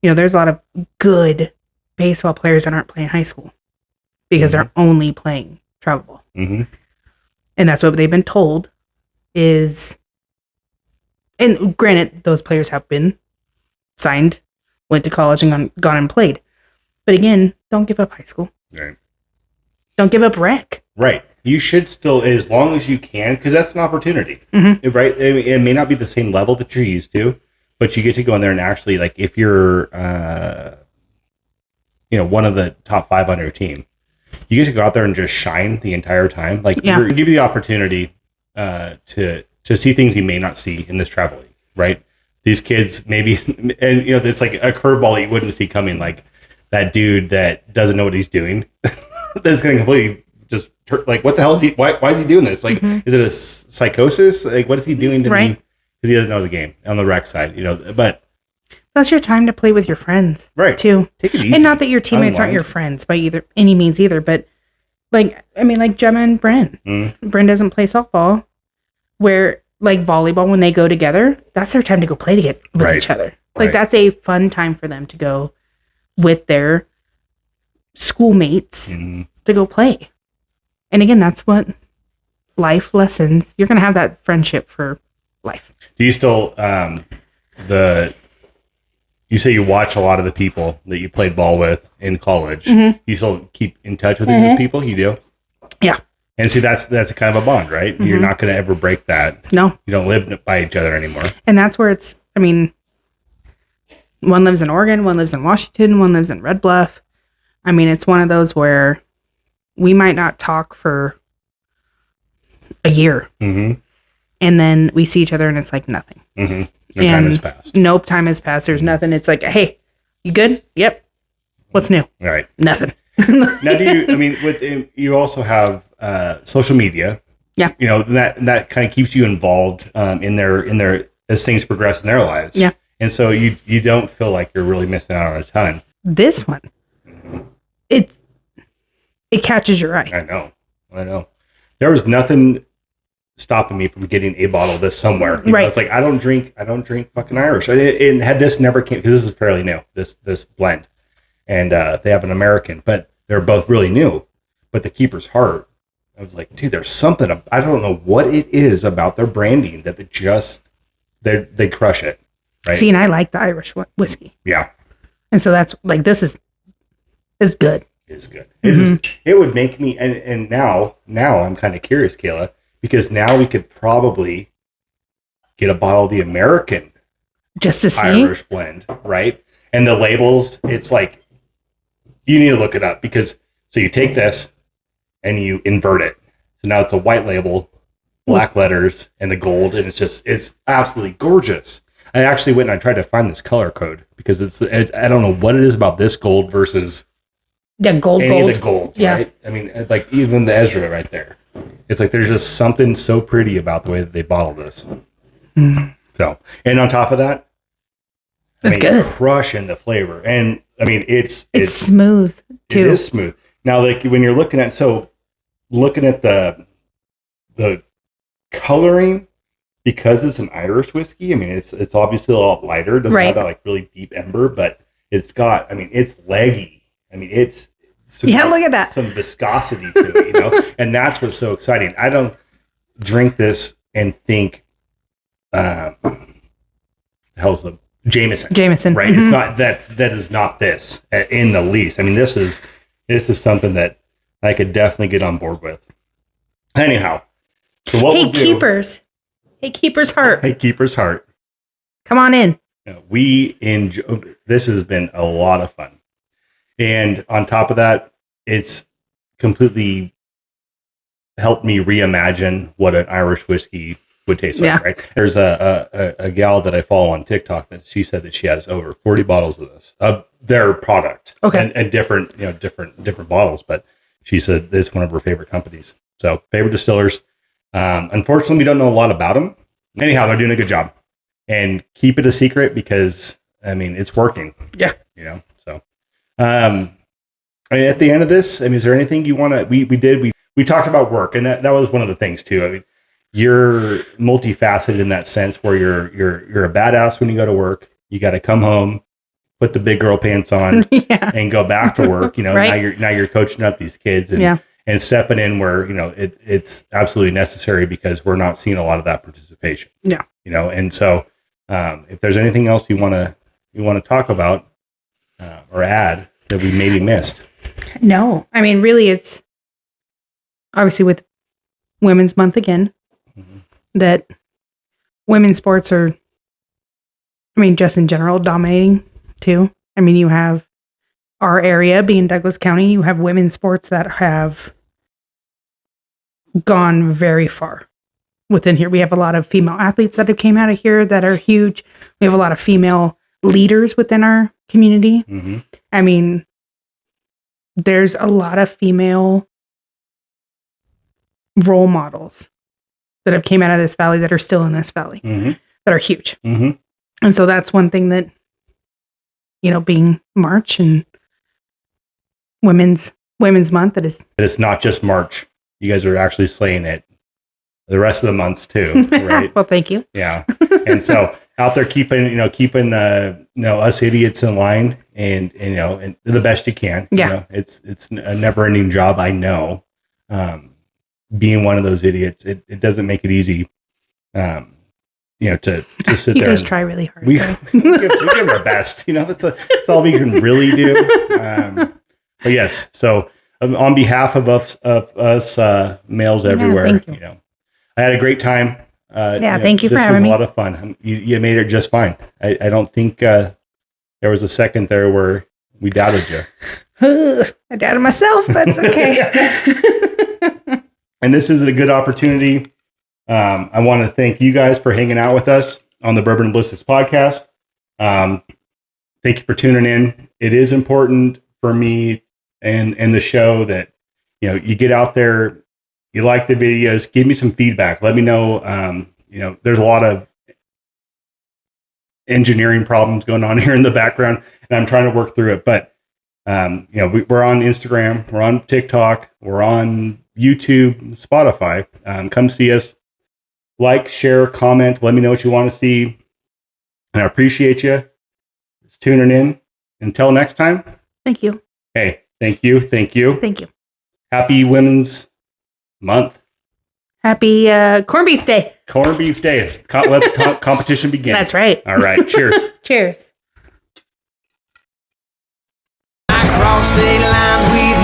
Speaker 3: There's a lot of good baseball players that aren't playing high school because they're only playing travel ball. And that's what they've been told is, and granted, those players have been signed, went to college, and gone and played. But again, don't give up high school.
Speaker 2: Right.
Speaker 3: Don't give up rec.
Speaker 2: Right. You should still, as long as you can, because that's an opportunity. Right. It may not be the same level that you're used to, but you get to go in there and actually, like, if you're, one of the top 5 on your team, you get to go out there and just shine the entire time. Like, give you the opportunity to see things you may not see in this travel league. Right. These kids maybe, and it's like a curveball that you wouldn't see coming, like that dude that doesn't know what he's doing. That's going to completely just like, what the hell is he? Why is he doing this? Like, is it a psychosis? Like, what is he doing to me? Because he doesn't know the game on the rec side, But
Speaker 3: that's your time to play with your friends,
Speaker 2: right?
Speaker 3: Too.
Speaker 2: Take it easy.
Speaker 3: And not that your teammates aren't your friends by any means either, but like Gemma and Bryn. Bryn doesn't play softball, where. Like volleyball, when they go together, that's their time to go play with each other. Like, that's a fun time for them to go with their schoolmates to go play. And again, that's what life lessons. You're going to have that friendship for life.
Speaker 2: Do you still, you say you watch a lot of the people that you played ball with in college. You still keep in touch with those people? You do?
Speaker 3: Yeah.
Speaker 2: And see, that's a kind of a bond, right? You're not going to ever break that.
Speaker 3: No.
Speaker 2: You don't live by each other anymore.
Speaker 3: And that's where it's, one lives in Oregon, one lives in Washington, one lives in Red Bluff. It's one of those where we might not talk for a year. And then we see each other and it's like nothing.
Speaker 2: No time has passed.
Speaker 3: Nope, time has passed. There's nothing. It's like, hey, you good? Yep. What's new?
Speaker 2: All right.
Speaker 3: Nothing.
Speaker 2: Now, you also have social media.
Speaker 3: Yeah.
Speaker 2: That kind of keeps you involved in their as things progress in their lives.
Speaker 3: Yeah.
Speaker 2: And so you don't feel like you're really missing out on a ton.
Speaker 3: This one, it catches your eye.
Speaker 2: I know. There was nothing stopping me from getting a bottle of this somewhere. It's like, I don't drink fucking Irish. And had this never came, because this is fairly new, this blend. And they have an American, but they're both really new. But the Keeper's Heart, I was like, dude, there's something, I don't know what it is about their branding that they crush it. Right?
Speaker 3: See, and I like the Irish whiskey.
Speaker 2: Yeah.
Speaker 3: And so that's like, this is good.
Speaker 2: It's good. It would make me, and now I'm kind of curious, Kayla, because now we could probably get a bottle of the American
Speaker 3: just to see
Speaker 2: Irish blend, right? And the labels, it's like, you need to look it up, because so you take this and you invert it. So now it's a white label, black letters, and the gold, and it's absolutely gorgeous. I actually went and I tried to find this color code, because I don't know what it is about this gold versus
Speaker 3: gold.
Speaker 2: Of the gold, right? It's like even the Ezra right there. It's like there's just something so pretty about the way that they bottle this. So, and on top of that,
Speaker 3: it's good.
Speaker 2: Crushing the flavor, and it's
Speaker 3: smooth too.
Speaker 2: It is smooth. Now, like when you're looking at the coloring, because it's an Irish whiskey. It's obviously a lot lighter. It doesn't have that like really deep ember, but it's got. It's leggy. It's
Speaker 3: Yeah, look at that.
Speaker 2: Some viscosity to it, you know, and that's what's so exciting. I don't drink this and think, the hell's the Jameson, right? It's not that is not this in the least. I mean, this is something that I could definitely get on board with. Anyhow, so what we'll do?
Speaker 3: Keeper's Heart. Come on in.
Speaker 2: We enjoy. This has been a lot of fun, and on top of that, it's completely helped me reimagine what an Irish whiskey would taste like. Right? There's a gal that I follow on TikTok that she said that she has over 40 bottles of this of their product, and different bottles. But she said it's one of her favorite companies. So favorite distillers. Unfortunately, we don't know a lot about them. Anyhow, they're doing a good job. And keep it a secret because, I mean, it's working.
Speaker 3: Yeah.
Speaker 2: You know, so. I mean, at the end of this, I mean, is there anything you want to, we talked about work, and that was one of the things too. I mean, you're multifaceted in that sense where you're a badass when you go to work. You got to come home, put the big girl pants on and go back to work. You know, now you're coaching up these kids and stepping in where, you know, it's absolutely necessary because we're not seeing a lot of that participation.
Speaker 3: Yeah.
Speaker 2: You know, and so, if there's anything else you want to talk about or add that we maybe missed.
Speaker 3: No, I mean, really, it's obviously with Women's Month again, that women's sports are, I mean, just in general, dominating too. I mean, you have our area being Douglas County, you have women's sports that have gone very far. Within here, we have a lot of female athletes that have came out of here that are huge. We have a lot of female leaders within our community.
Speaker 2: Mm-hmm.
Speaker 3: I mean, there's a lot of female role models that have came out of this valley that are still in this valley that are huge.
Speaker 2: Mm-hmm.
Speaker 3: And so that's one thing that, you know, being March and Women's Month,
Speaker 2: it's not just March. You guys are actually slaying it the rest of the months too, right?
Speaker 3: Well, thank you.
Speaker 2: Yeah. And so out there keeping the, us idiots in line and the best you can.
Speaker 3: Yeah.
Speaker 2: You know, it's a never ending job. I know, being one of those idiots, it doesn't make it easy, to sit there.
Speaker 3: You guys try really hard.
Speaker 2: We give our best, that's all we can really do. But yes, so on behalf of us males everywhere, I had a great time.
Speaker 3: Thank you for having me.
Speaker 2: This was a lot of fun. You made it just fine. I don't think there was a second there where we doubted you.
Speaker 3: I doubted myself, but it's okay.
Speaker 2: And this is a good opportunity. I want to thank you guys for hanging out with us on the Bourbon and Ballistics podcast. Thank you for tuning in. It is important for me and the show that, you get out there, you like the videos, give me some feedback. Let me know, there's a lot of engineering problems going on here in the background, and I'm trying to work through it. But, we're on Instagram, we're on TikTok, we're on YouTube, Spotify. Come see us. Like, share, comment. Let me know what you want to see. And I appreciate you. Just tuning in. Until next time.
Speaker 3: Thank you.
Speaker 2: Hey, thank you. Thank you.
Speaker 3: Thank you.
Speaker 2: Happy Women's Month.
Speaker 3: Happy Corned Beef Day.
Speaker 2: Corned Beef Day. Let the competition begin.
Speaker 3: That's right.
Speaker 2: All right. Cheers.
Speaker 3: Cheers.
Speaker 1: Across state lines, we